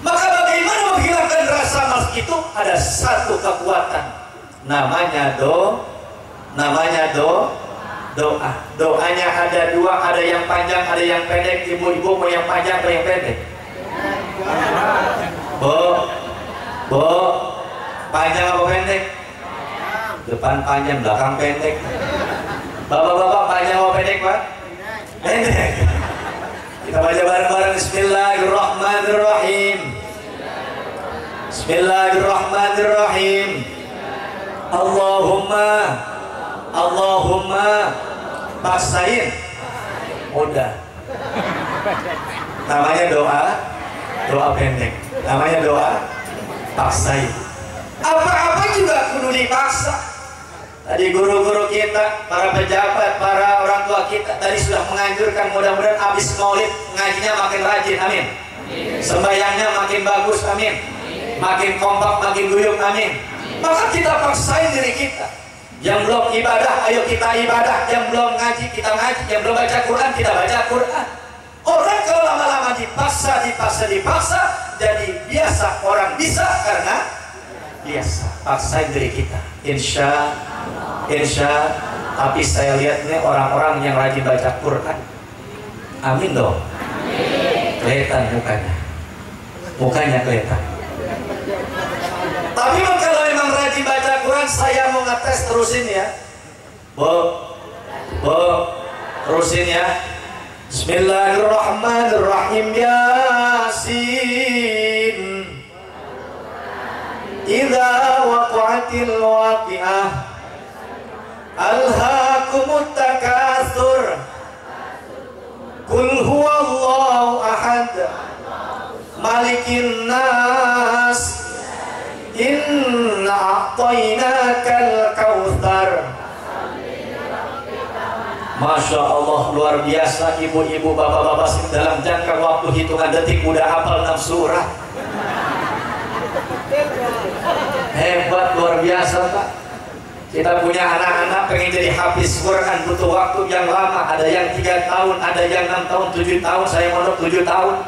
Maka bagaimana menghilangkan rasa malas itu? Ada satu kekuatan, namanya doa. Doanya ada 2, ada yang panjang, ada yang pendek. Ibu-ibu mau yang panjang atau yang pendek? Panjang apa pendek? Depan panjang, belakang pendek. Bapak-bapak panjang apa pendek, Pak? Pendek. Kita baca bareng-bareng. Bismillahirrahmanirrahim. Bismillahirrahmanirrahim. Allahumma paksain. Udah. Namanya doa pendek. Namanya doa paksain. Apa-apa juga kudu dipaksa. Tadi guru-guru kita, para pejabat, para orang tua kita tadi sudah menganjurkan, mudah-mudahan habis maulid ngajinya makin rajin, amin. Sembahyangnya makin bagus, amin. Makin kompak, makin guyup, amin. Maka kita paksain diri kita. Yang belum ibadah, ayo kita ibadah. Yang belum ngaji, kita ngaji. Yang belum baca Quran, kita baca Quran. Orang kalau lama-lama dipaksa, jadi biasa. Orang bisa karena biasa. Paksain diri kita. Insya. Tapi saya lihat nih orang-orang yang rajin baca Quran. Amin dong. Kelihatan mukanya kelihatan. Tapi kalau memang rajin baca Quran, saya mau ngetes, terusin ya. Terusin ya. Bismillahirrahmanirrahim. Yasin. Idza waqa'atil waqi'ah. Alhaakumut takatsur. Qul huwallahu ahad. Malikin nas. Inna a'tainakal kautsar. Masya Allah, luar biasa ibu-ibu, bapak-bapak dalam jangka waktu hitungan detik udah hafal 6 surah. Hebat, luar biasa Pak. Kita punya anak-anak pengen jadi hafiz Quran butuh waktu yang lama. Ada yang 3 tahun, ada yang 6 tahun, 7 tahun. Saya mondok 7 tahun.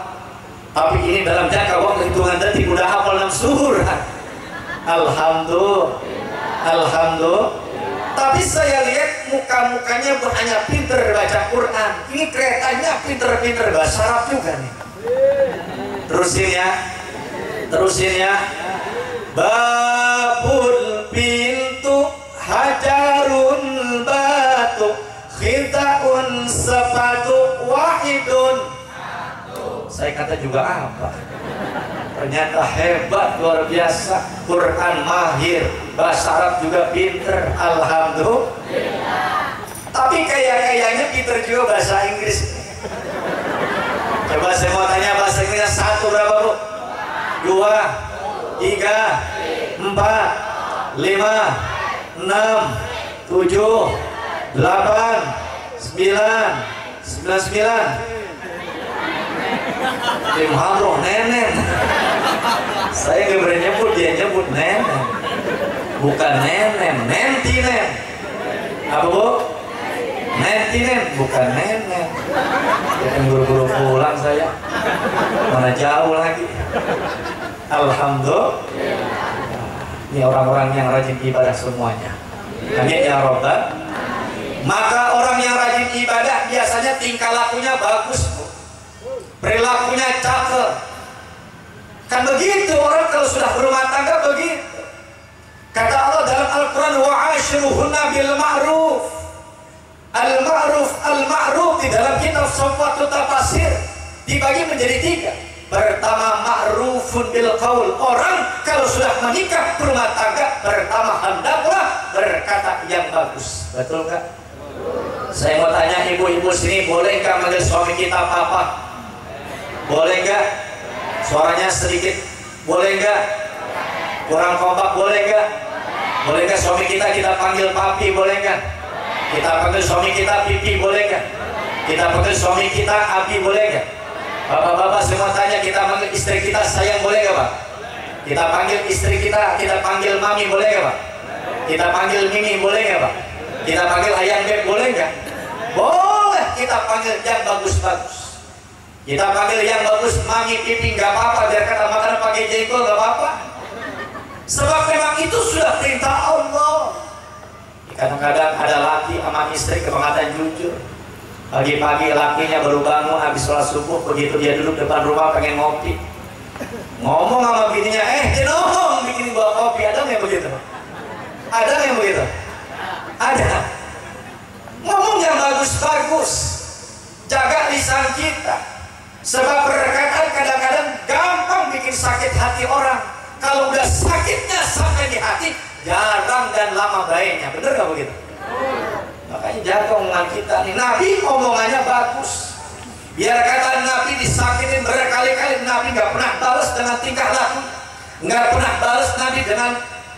Tapi ini dalam jangka waktu hitungan detik udah hafal 6 surah. Alhamdulillah. Tapi saya lihat muka-mukanya bukan hanya pinter baca Quran. Ini keretanya pinter-pinter bahasa Arab juga nih. Terusin ya. Babul pintu, hajarun batu, khitaun sepatu, wahidun. Saya kata juga apa? Ternyata hebat, luar biasa. Quran mahir, bahasa Arab juga pinter. Alhamdulillah. Tapi kayaknya pinter juga bahasa Inggris. Coba saya mau tanya bahasa Inggrisnya 1 berapa Bu? 2, 3, 4, 5, 6, 7, 8, 9. Tim Hadroh nenen. Saya gak berani nyebut, dia nyebut nenen. Bukan nenen, nentinen. Apa Bu? Nentinen, bukan nenen. Jangan buru-buru pulang saya. Mana jauh lagi. Alhamdulillah. Ini orang-orang yang rajin ibadah semuanya. Amin ya Rabbal. Maka orang yang rajin ibadah biasanya tingkah lakunya bagus Bu. Perilakunya cakep. Kan begitu orang kalau sudah berumah tangga begitu. Kata Allah dalam Al-Quran, wa'ashiruhunna bil ma'ruf. Al-ma'ruf di dalam kitab Safwatut Tafasir dibagi menjadi 3. Pertama, ma'rufun bil qaul. Orang kalau sudah menikah berumah tangga, pertama hendaklah berkata yang bagus. Betul nggak? Saya mau tanya ibu-ibu sini, boleh nggak manggil suami kita papa? Boleh nggak? Suaranya sedikit. Boleh nggak? Kurang kompak. Boleh nggak? Boleh nggak suami kita panggil papi? Boleh nggak? Kita panggil suami kita pipi? Boleh nggak? Kita panggil suami kita abi? Boleh nggak? Bapak-bapak semua tanya, kita panggil istri kita sayang? Boleh nggak Pak? Kita panggil istri kita panggil mami? Boleh nggak Pak? Kita panggil mimi? Boleh nggak Pak? Kita panggil ayang beb? Boleh nggak? Boleh. Kita panggil yang bagus-bagus. Kita panggil yang bagus mami pipi nggak apa-apa, biar kata makan pakai jengkol nggak apa-apa. Sebab memang itu sudah perintah Allah. Kadang-kadang ada laki sama istri kepengatan jujur. Pagi-pagi lakinya baru bangun habis sholat subuh, begitu dia duduk depan rumah pengen ngopi. Ngomong sama bininya, ngomong bikin bawa kopi. Ada nggak begitu? Ada nggak begitu? Ada. Ngomong yang bagus-bagus. Jaga lisan kita. Sebab perkataan kadang-kadang gampang bikin sakit hati orang. Kalau udah sakitnya sampai di hati, jarang dan lama baiknya. Bener gak begitu? Makanya jaga omongan kita nih. Nabi omongannya bagus. Biar kata Nabi disakitin berkali-kali, Nabi gak pernah balas dengan tingkah laku, gak pernah balas Nabi dengan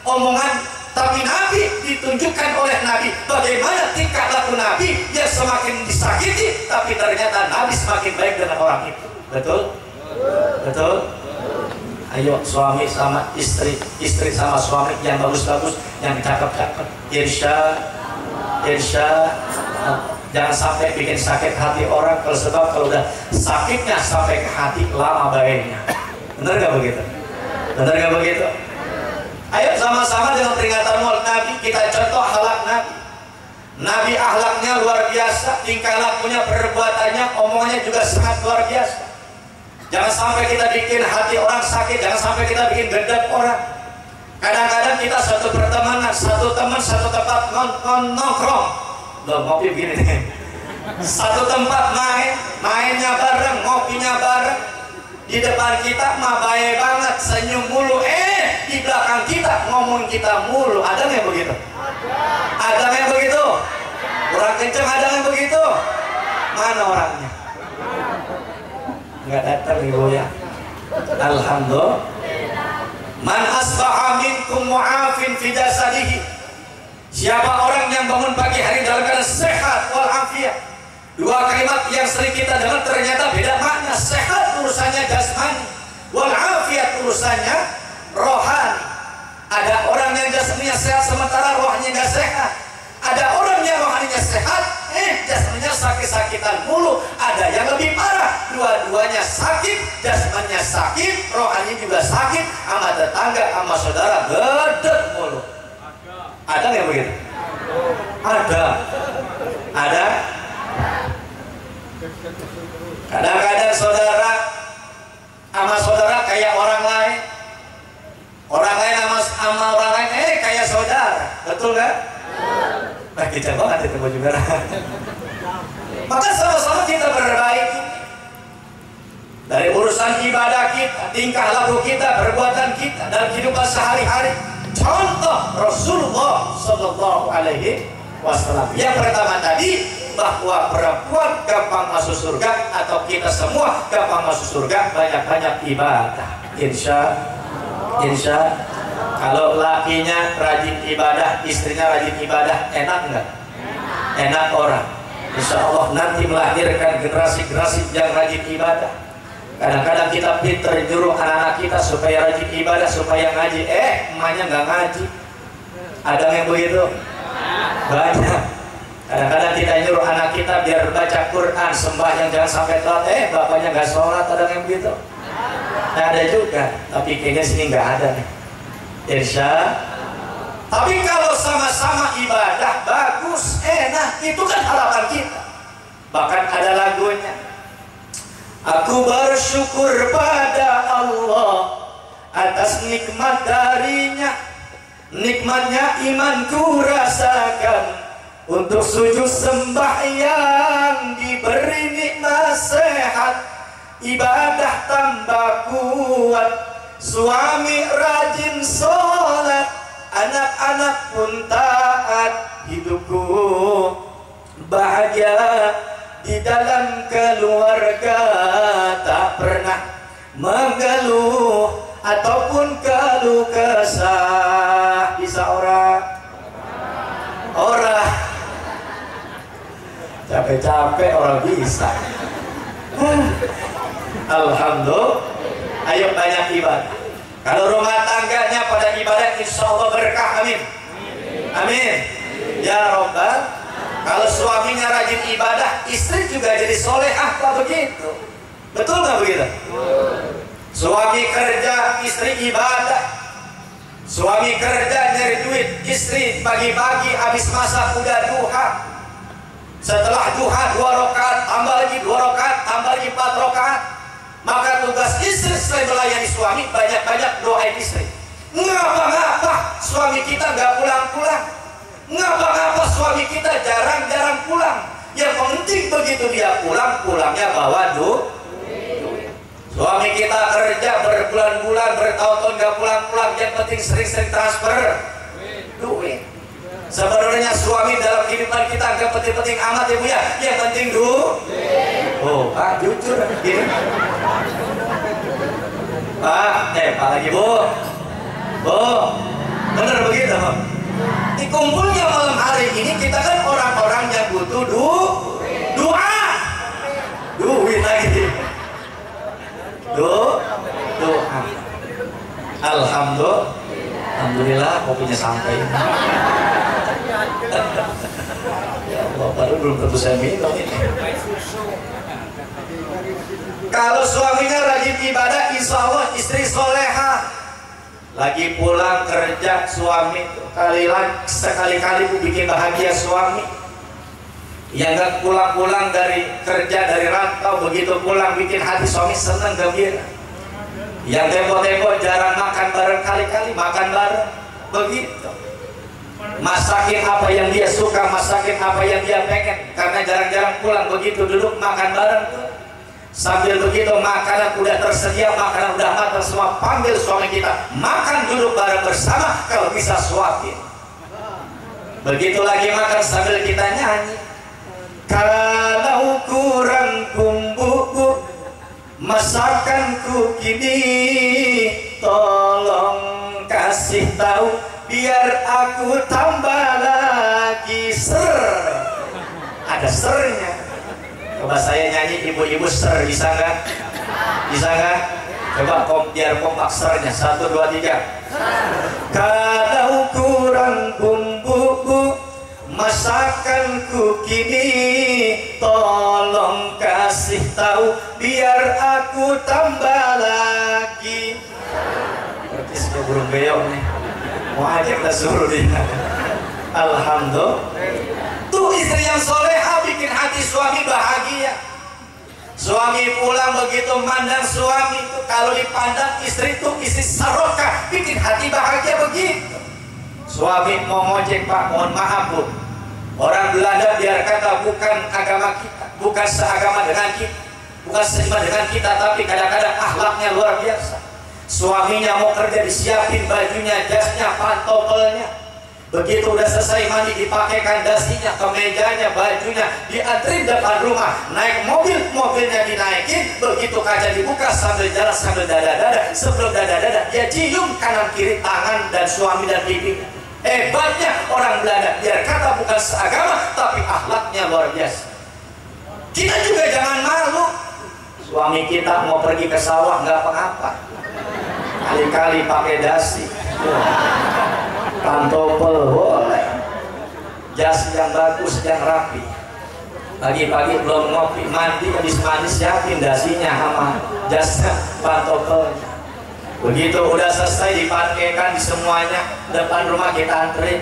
omongan Tapi Nabi ditunjukkan oleh Nabi bagaimana tingkah laku Nabi yang semakin disakiti, tapi ternyata Nabi semakin baik dengan orang itu. Betul? Betul? Ayo suami sama istri, istri sama suami yang bagus-bagus, yang cakep-cakep. Irsyad. Jangan sampai bikin sakit hati orang. Kalau udah sakitnya sampai ke hati, lama baiknya. Bener gak begitu? Bener gak begitu? Ayo sama-sama dengan peringatan Maulid Nabi kita contoh akhlak Nabi. Nabi akhlaknya luar biasa, tingkah lakunya, perbuatannya, omongannya juga sangat luar biasa. Jangan sampai kita bikin hati orang sakit, jangan sampai kita bikin gedek orang. Kadang-kadang kita satu pertemanan, satu teman, satu tempat nongkrong. Loh, ngopi begini nih. Satu tempat mainnya bareng, ngopinya bareng. Di depan kita mah baik banget, senyum mulu. Di belakang kita ngomong kita mulu. Ada nggak begitu? Ada nggak begitu? Kurang kenceng ada nggak begitu? Mana orangnya? Nggak datang ibu ya. Alhamdulillah. Man asbaha minkum mu'afin fi jasadihi. Siapa orang yang bangun pagi hari dalam keadaan sehat walafiat. Dua kalimat yang sering kita dengar ternyata beda makna. Sehat urusannya jasmani, walafiat urusannya rohani. Ada orang yang jasmaninya sehat sementara rohaninya nggak sehat. Ada orang yang rohaninya sehat, jasmaninya sakit-sakitan mulu. Ada yang lebih parah, dua-duanya sakit, jasmaninya sakit, rohaninya juga sakit, sama tetangga, sama saudara gedek mulu. Ada nggak begitu? Ada. Ada. Kadang-kadang saudara sama saudara kayak orang lain, orang lain sama orang lain kayak saudara, betul nggak? Nah, kita banget itu juga. Maka sama-sama kita berbaiki dari urusan ibadah kita, tingkah laku kita, perbuatan kita dalam kehidupan sehari-hari. Contoh Rasulullah Sallallahu Alaihi Wasallam. Yang pertama tadi, bahwa perempuan gampang masuk surga, atau kita semua gampang masuk surga, banyak-banyak ibadah. Insya kalau lakinya rajin ibadah, istrinya rajin ibadah, enak nggak? Enak orang. Insya Allah nanti melahirkan generasi-generasi yang rajin ibadah. Kadang-kadang kita pinter nyuruh anak-anak kita supaya rajin ibadah, supaya ngaji, emaknya nggak ngaji. Ada yang begitu? Banyak. Kadang-kadang kita nyuruh anak kita biar baca Quran, sembahyang jangan sampai telat, bapaknya nggak sholat. Ada yang begitu? Nah, ada juga, tapi kayaknya sini nggak ada nih. Irsyad. Tapi kalau sama-sama ibadah bagus, enak, itu kan harapan kita. Bahkan ada lagunya. Aku bersyukur pada Allah atas nikmat darinya, nikmatnya imanku rasakan. Untuk sujud sembahyang diberi nikmat sehat, ibadah tambah kuat, suami rajin sholat, anak-anak pun taat. Hidupku bahagia di dalam keluarga, tak pernah mengeluh ataupun keluh kesah. Bisa orang capek-capek orang bisa. Alhamdulillah. Ayo banyak ibadah. Kalau rumah tangganya pada ibadah, insya Allah berkah. Amin. Amin. Ya Rabbal. Kalau suaminya rajin ibadah, istri juga jadi solehah. Apa begitu? Betul nggak begitu? Suami kerja, istri ibadah. Suami kerja nyari duit, istri pagi-pagi habis masak udah duha. Setelah duha 2 rakaat, tambah lagi 2 rakaat, tambah lagi 4 rakaat. Maka tugas istri selain melayani suami, banyak-banyak doain istri. Ngapa-ngapa suami kita nggak pulang-pulang? Ngapa-ngapa suami kita jarang-jarang pulang? Yang penting begitu dia pulang, pulangnya bawa duit. Suami kita kerja berbulan-bulan, bertahun-tahun nggak pulang-pulang, yang penting sering-sering transfer duit. Sebenarnya suami dalam kehidupan kita nggak penting-penting amat ya Bu ya, yang penting duit. Oh, Pak jujur gini. Pak lagi Bu, bener begitu. kumpulnya malam hari ini kita kan orang-orang yang butuh doa, duit lagi, doa. Alhamdulillah kopinya sampai. Ya Allah, baru belum tentu saya minum ini. Kalau suaminya rajin ibadah, insya Allah istri soleha. Lagi pulang kerja suami sekali-kali bikin bahagia suami. Yang gak pulang-pulang dari kerja dari rantau, begitu pulang bikin hati suami senang gembira. Yang tempo-tempo jarang makan bareng, kali-kali makan bareng, begitu. Masakin apa yang dia suka, masakin apa yang dia pengen, karena jarang-jarang pulang, begitu duduk makan bareng. Sambil begitu makanan udah tersedia, makanan udah matang semua, panggil suami kita makan, duduk bareng bersama, kalau bisa suapin. Begitu lagi makan sambil kita nyanyi, kalau kurang bumbu masakanku kini, tolong kasih tahu biar aku tambah lagi ser. Ada sernya. Coba saya nyanyi ibu-ibu ser, bisa nggak? Bisa nggak? Coba biar kompak sernya. 1, 2, 3. Kalau kurang bumbu masakanku kini, tolong kasih tahu biar aku tambah lagi. Berarti sudah burung beo nih. Mau aja kita suruh dia. Alhamdulillah. Tuh istri yang soleha bikin hati suami bahagia. Suami pulang begitu mandang suami itu, kalau dipandang istri itu istri sarokah, bikin hati bahagia begitu. Suami mau ngojek, Pak, mohon maaf Bu, orang Belanda biar kata bukan agama kita, bukan seagama dengan kita, bukan seiman dengan kita, tapi kadang-kadang akhlaknya luar biasa. Suaminya mau kerja disiapin bajunya, jasnya, pantopelnya. Begitu udah selesai mandi dipakaikan dasinya, kemejanya, bajunya, diantrin depan rumah, naik mobil, mobilnya dinaikin, begitu kaca dibuka sambil jalan sambil dada-dada, sebelum dada-dada dia cium kanan kiri tangan dan suami dan pipinya. Hebatnya orang Belanda, biar kata bukan seagama tapi akhlaknya luar biasa. Kita juga jangan malu. Suami kita mau pergi ke sawah nggak apa-apa, kali-kali pakai dasi, pantopel boleh, jas yang bagus yang rapi. Pagi-pagi belum ngopi, mandi habis mandi siapin dasinya sama jasnya, pantopelnya. Begitu udah selesai dipakaikan di semuanya, depan rumah kita anterin.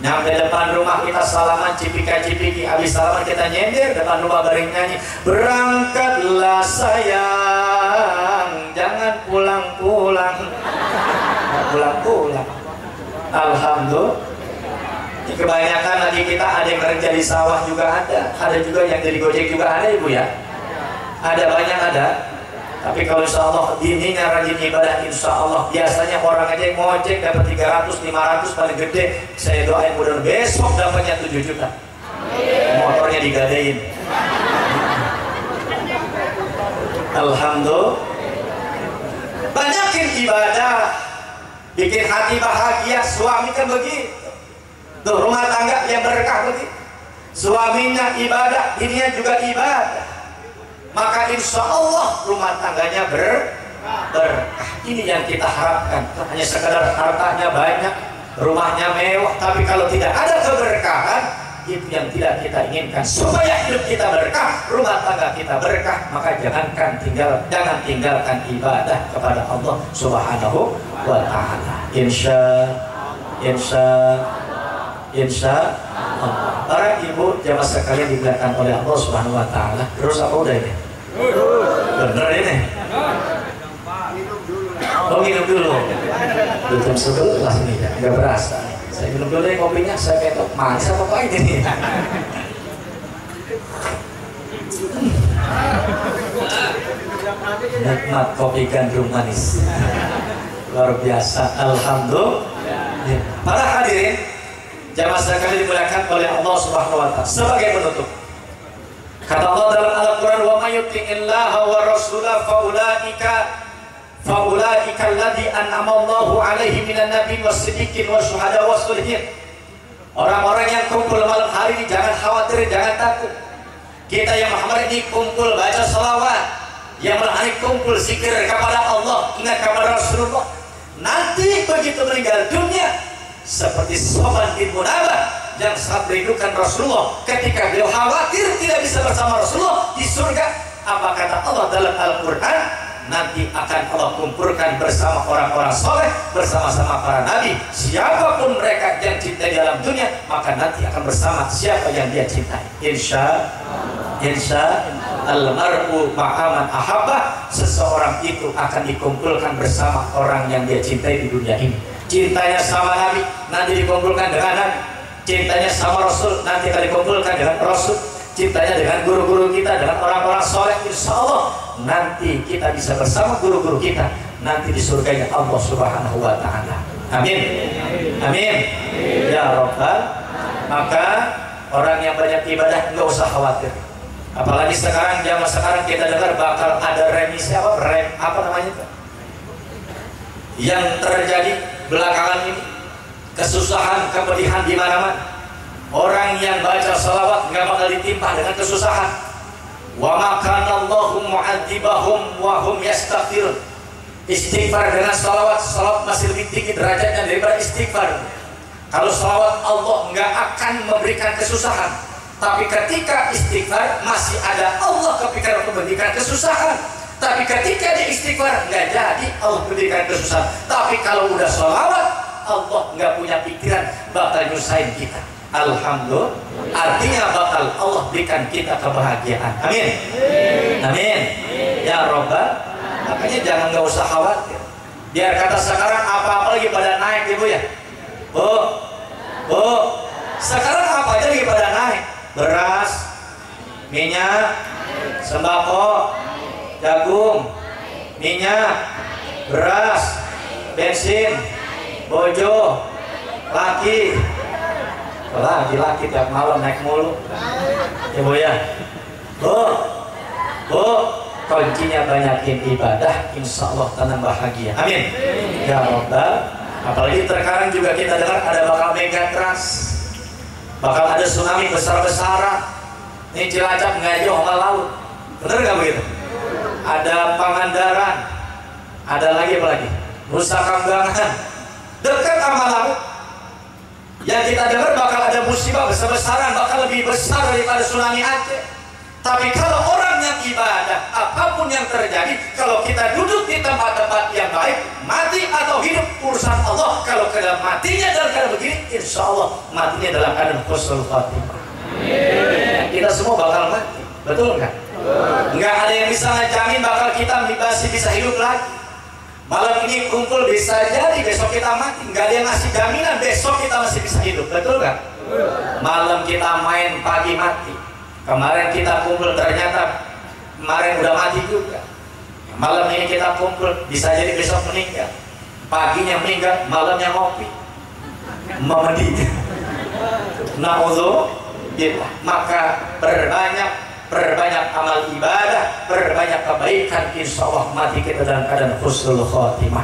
Nyampe depan rumah kita salaman cipika-cipiki, habis salaman kita nyender depan rumah bareng nyanyi, berangkatlah sayang, jangan pulang-pulang. Pulang-pulang. Alhamdulillah. Kebanyakan lagi kita ada yang kerja di sawah juga ada juga yang jadi gojek juga ada Ibu ya. Ada banyak ada. Tapi kalau insya Allah bininya rajin ibadah, insya Allah biasanya orang aja yang ngojek dapat 300, 500 paling gede. Saya doain mudah besok dapatnya 7 juta. Motornya digadein. Alhamdulillah. Banyakin ibadah, bikin hati bahagia. Suami kan begitu. Tuh rumah tangga yang berkah begitu. Suaminya ibadah, dirinya juga ibadah. Maka insya Allah rumah tangganya berkah. Ini yang kita harapkan. Hanya sekedar hartanya banyak, rumahnya mewah, tapi kalau tidak ada keberkahan, itu yang tidak kita inginkan. Supaya hidup kita berkah, rumah tangga kita berkah, maka jangan tinggalkan ibadah kepada Allah Subhanahu wa Ta'ala. Insya Allah. Para ibu jamaah sekalian dimuliakan oleh Allah Subhanahu wa Ta'ala. Terus apa udah ini? Bener ini? Oh minum dulu. Jam 11 nih ya, nggak berasa. Saya minum dulu deh kopinya, saya ketok manis apa pahit ini? Nikmat kopi gandum manis. Luar biasa. Alhamdulillah. Para hadirin jamaah sekalian dimuliakan oleh Allah Subhanahu wa Ta'ala. Sebagai penutup, kata Allah dalam Al-Quran, wa may yuti'illaha wa rasulahu faulaika alladzi an'ama Allahu 'alaihim minan nabiyyin was-siddiqin wasyuhada was-sholihin Orang-orang yang kumpul malam hari ini jangan khawatir, jangan takut. Kita yang Muhammad ini kumpul baca salawat, yang malam hari kumpul zikir kepada Allah, ingat kepada Rasulullah. Nanti begitu meninggal dunia, seperti Sofwan bin Munabah yang sangat merindukan Rasulullah, ketika beliau khawatir tidak bisa bersama Rasulullah di surga, apa kata Allah dalam Al-Quran? Nanti akan Allah kumpulkan bersama orang-orang soleh, bersama-sama para nabi. Siapapun mereka yang cintai dalam dunia, maka nanti akan bersama siapa yang dia cintai. Insya al-mar'u ma'aman ahabah. Seseorang itu akan dikumpulkan bersama orang yang dia cintai di dunia ini. Cintanya sama nabi, nanti dikumpulkan dengan nabi. Cintanya sama Rasul, nanti akan dikumpulkan dengan Rasul. Cintanya dengan guru-guru kita, dengan orang-orang soleh, insya Allah nanti kita bisa bersama guru-guru kita nanti di surganya Allah Subhanahu wa Ta'ala. Amin. Amin. Ya Rabbal. Maka orang yang banyak ibadah nggak usah khawatir. Apalagi sekarang, zaman sekarang kita dengar bakal ada remisi apa namanya itu? Yang terjadi belakangan ini, kesusahan, kepedihan di mana-mana. Orang yang baca salawat nggak bakal ditimpa dengan kesusahan. Wa makanallahu mu'adzibahum wa hum yastaghfirun. Istighfar dengan salawat masih lebih tinggi derajatnya daripada istighfar. Kalau salawat Allah nggak akan memberikan kesusahan, tapi ketika istighfar masih ada Allah kepikiran untuk memberikan kesusahan. Tapi ketika dia istighfar nggak jadi Allah memberikan kesusahan. Tapi kalau udah salawat, Allah nggak punya pikiran bakal nyusahin kita. Alhamdulillah, artinya bakal Allah berikan kita kebahagiaan. Amin. Amin. Ya Rabbal. Makanya jangan nggak usah khawatir. Biar kata sekarang apa-apa lagi pada naik, ibu ya. Bu, sekarang apa aja lagi pada naik? Beras, minyak, sembako, jagung, minyak, beras, bensin, bojo, laki. Laki-laki tiap malam naik mulu. Ibu ya. Bu, kuncinya banyakin ibadah, insya Allah tanam bahagia. Amin. Ya Rabbal. Apalagi terkadang juga kita dengar ada bakal megatrust, bakal ada tsunami besar-besaran. Ini Cilacap nggak jauh sama laut. Bener nggak begitu? Ada Pangandaran, ada lagi apa lagi? Nusa Kambangan, dekat sama laut. Yang kita dengar bakal ada musibah besar-besaran, bakal lebih besar daripada tsunami Aceh. Tapi kalau orang yang ibadah, apapun yang terjadi, kalau kita duduk di tempat-tempat yang baik, mati atau hidup urusan Allah. Kalau keadaan matinya dalam keadaan begini, insya Allah matinya dalam keadaan husnul khatimah. Kita semua bakal mati, betul nggak? Nggak ada yang bisa ngejamin bakal kita masih bisa hidup lagi. Malam ini kumpul bisa jadi besok kita mati. Nggak ada yang ngasih jaminan besok kita masih bisa hidup, betul nggak? Malam kita main, pagi mati. Kemarin kita kumpul ternyata kemarin udah mati juga. Malam ini kita kumpul bisa jadi besok meninggal. Paginya meninggal, malamnya ngopi, mandi. Na'udzubillah. Maka perbanyak amal ibadah, perbanyak kebaikan, insya Allah mati kita dalam keadaan husnul khotimah.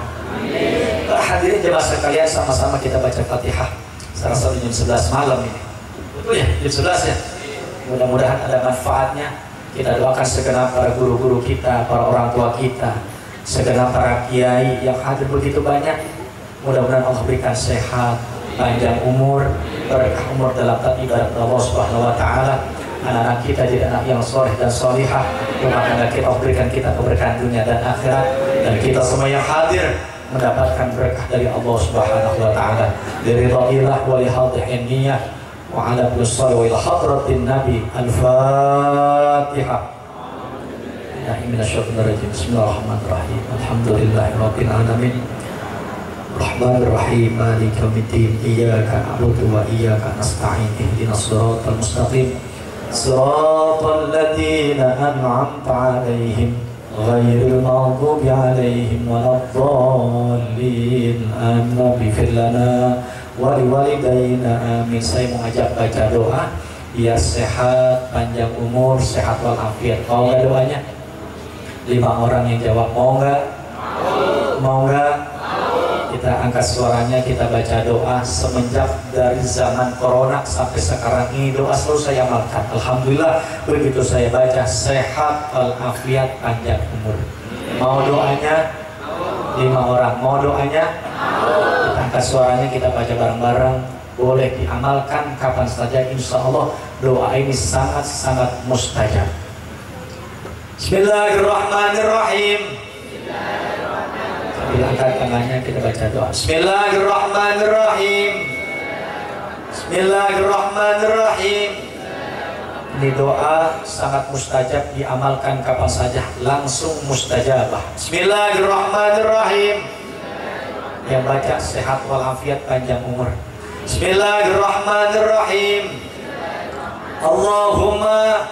Hadirin jemaah sekalian, sama-sama kita baca Fatihah. Saya rasa jam 11 malam ini. Betul ya, jam 11 ya. Mudah-mudahan ada manfaatnya. Kita doakan segenap para guru-guru kita, para orang tua kita, segenap para kiai yang hadir begitu banyak. Mudah-mudahan Allah berikan sehat, panjang umur, berkah umur dalam taat ibadat Allah Subhanahu wa Ta'ala. Anak-anak kita jadi anak yang soleh dan solihah. Rumah tangga kita berikan kita keberkahan dunia dan akhirat. Dan kita semua yang hadir mendapatkan berkah dari Allah Subhanahu wa Ta'ala. Biridha'illah wa lihadih niyah wa ala sallu ila hadratin Nabi. Al-Fatihah. Bismillahirrahmanirrahim. Alhamdulillahirabbil alamin. Rahmanirrahim. Maliki yaumiddin. Iyyaka na'budu wa iyyaka nasta'in. Ihdinas siratal mustaqim. صراط الذين أنعمت عليهم غير المغضوب عليهم ولا الضالين آمين اغفر لنا ولوالدينا آمين. Saya mengajak baca doa biar sehat, panjang umur, sehat walafiat. Mau nggak doanya? 5 orang yang jawab mau nggak? Mau nggak? kita angkat suaranya, kita baca doa. Semenjak dari zaman corona sampai sekarang ini, doa selalu saya amalkan. Alhamdulillah, begitu saya baca, sehat walafiat, panjang umur. Mau doanya 5 orang, mau doanya kita angkat suaranya, kita baca bareng-bareng. Boleh diamalkan kapan saja, insya Allah doa ini sangat-sangat mustajab. Bismillahirrahmanirrahim. Angkat tangannya, kita baca doa. Bismillahirrahmanirrahim. Bismillahirrahmanirrahim. Ini doa sangat mustajab, diamalkan kapan saja, langsung mustajabah. Bismillahirrahmanirrahim. Yang baca sehat walafiat, panjang umur. Bismillahirrahmanirrahim. Allahumma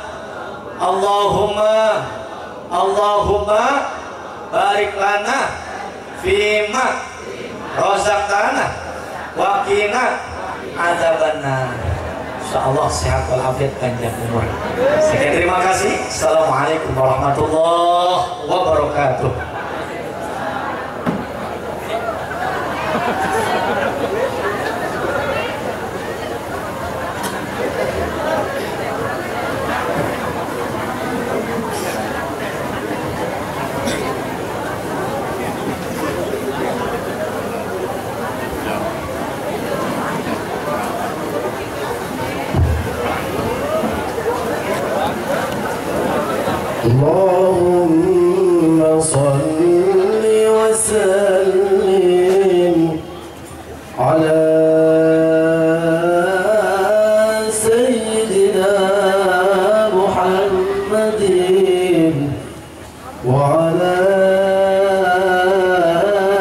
barik lana fima rozaqtana wa qina adzabannar. Insyaallah sehat walafiat, panjang umur. Sekian, terima kasih. Assalamualaikum warahmatullahi wabarakatuh. Allahumma salli wa sallim ala sayyidina Muhammadin wa ala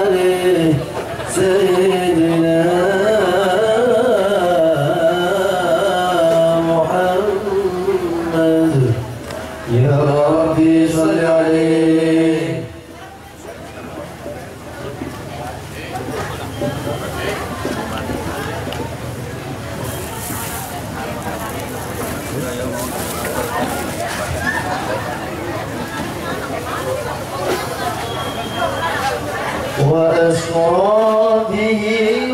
ali sayyidina Muhammad. Ya Rabbi salli alaihi. Wa asra bihi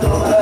Tuhan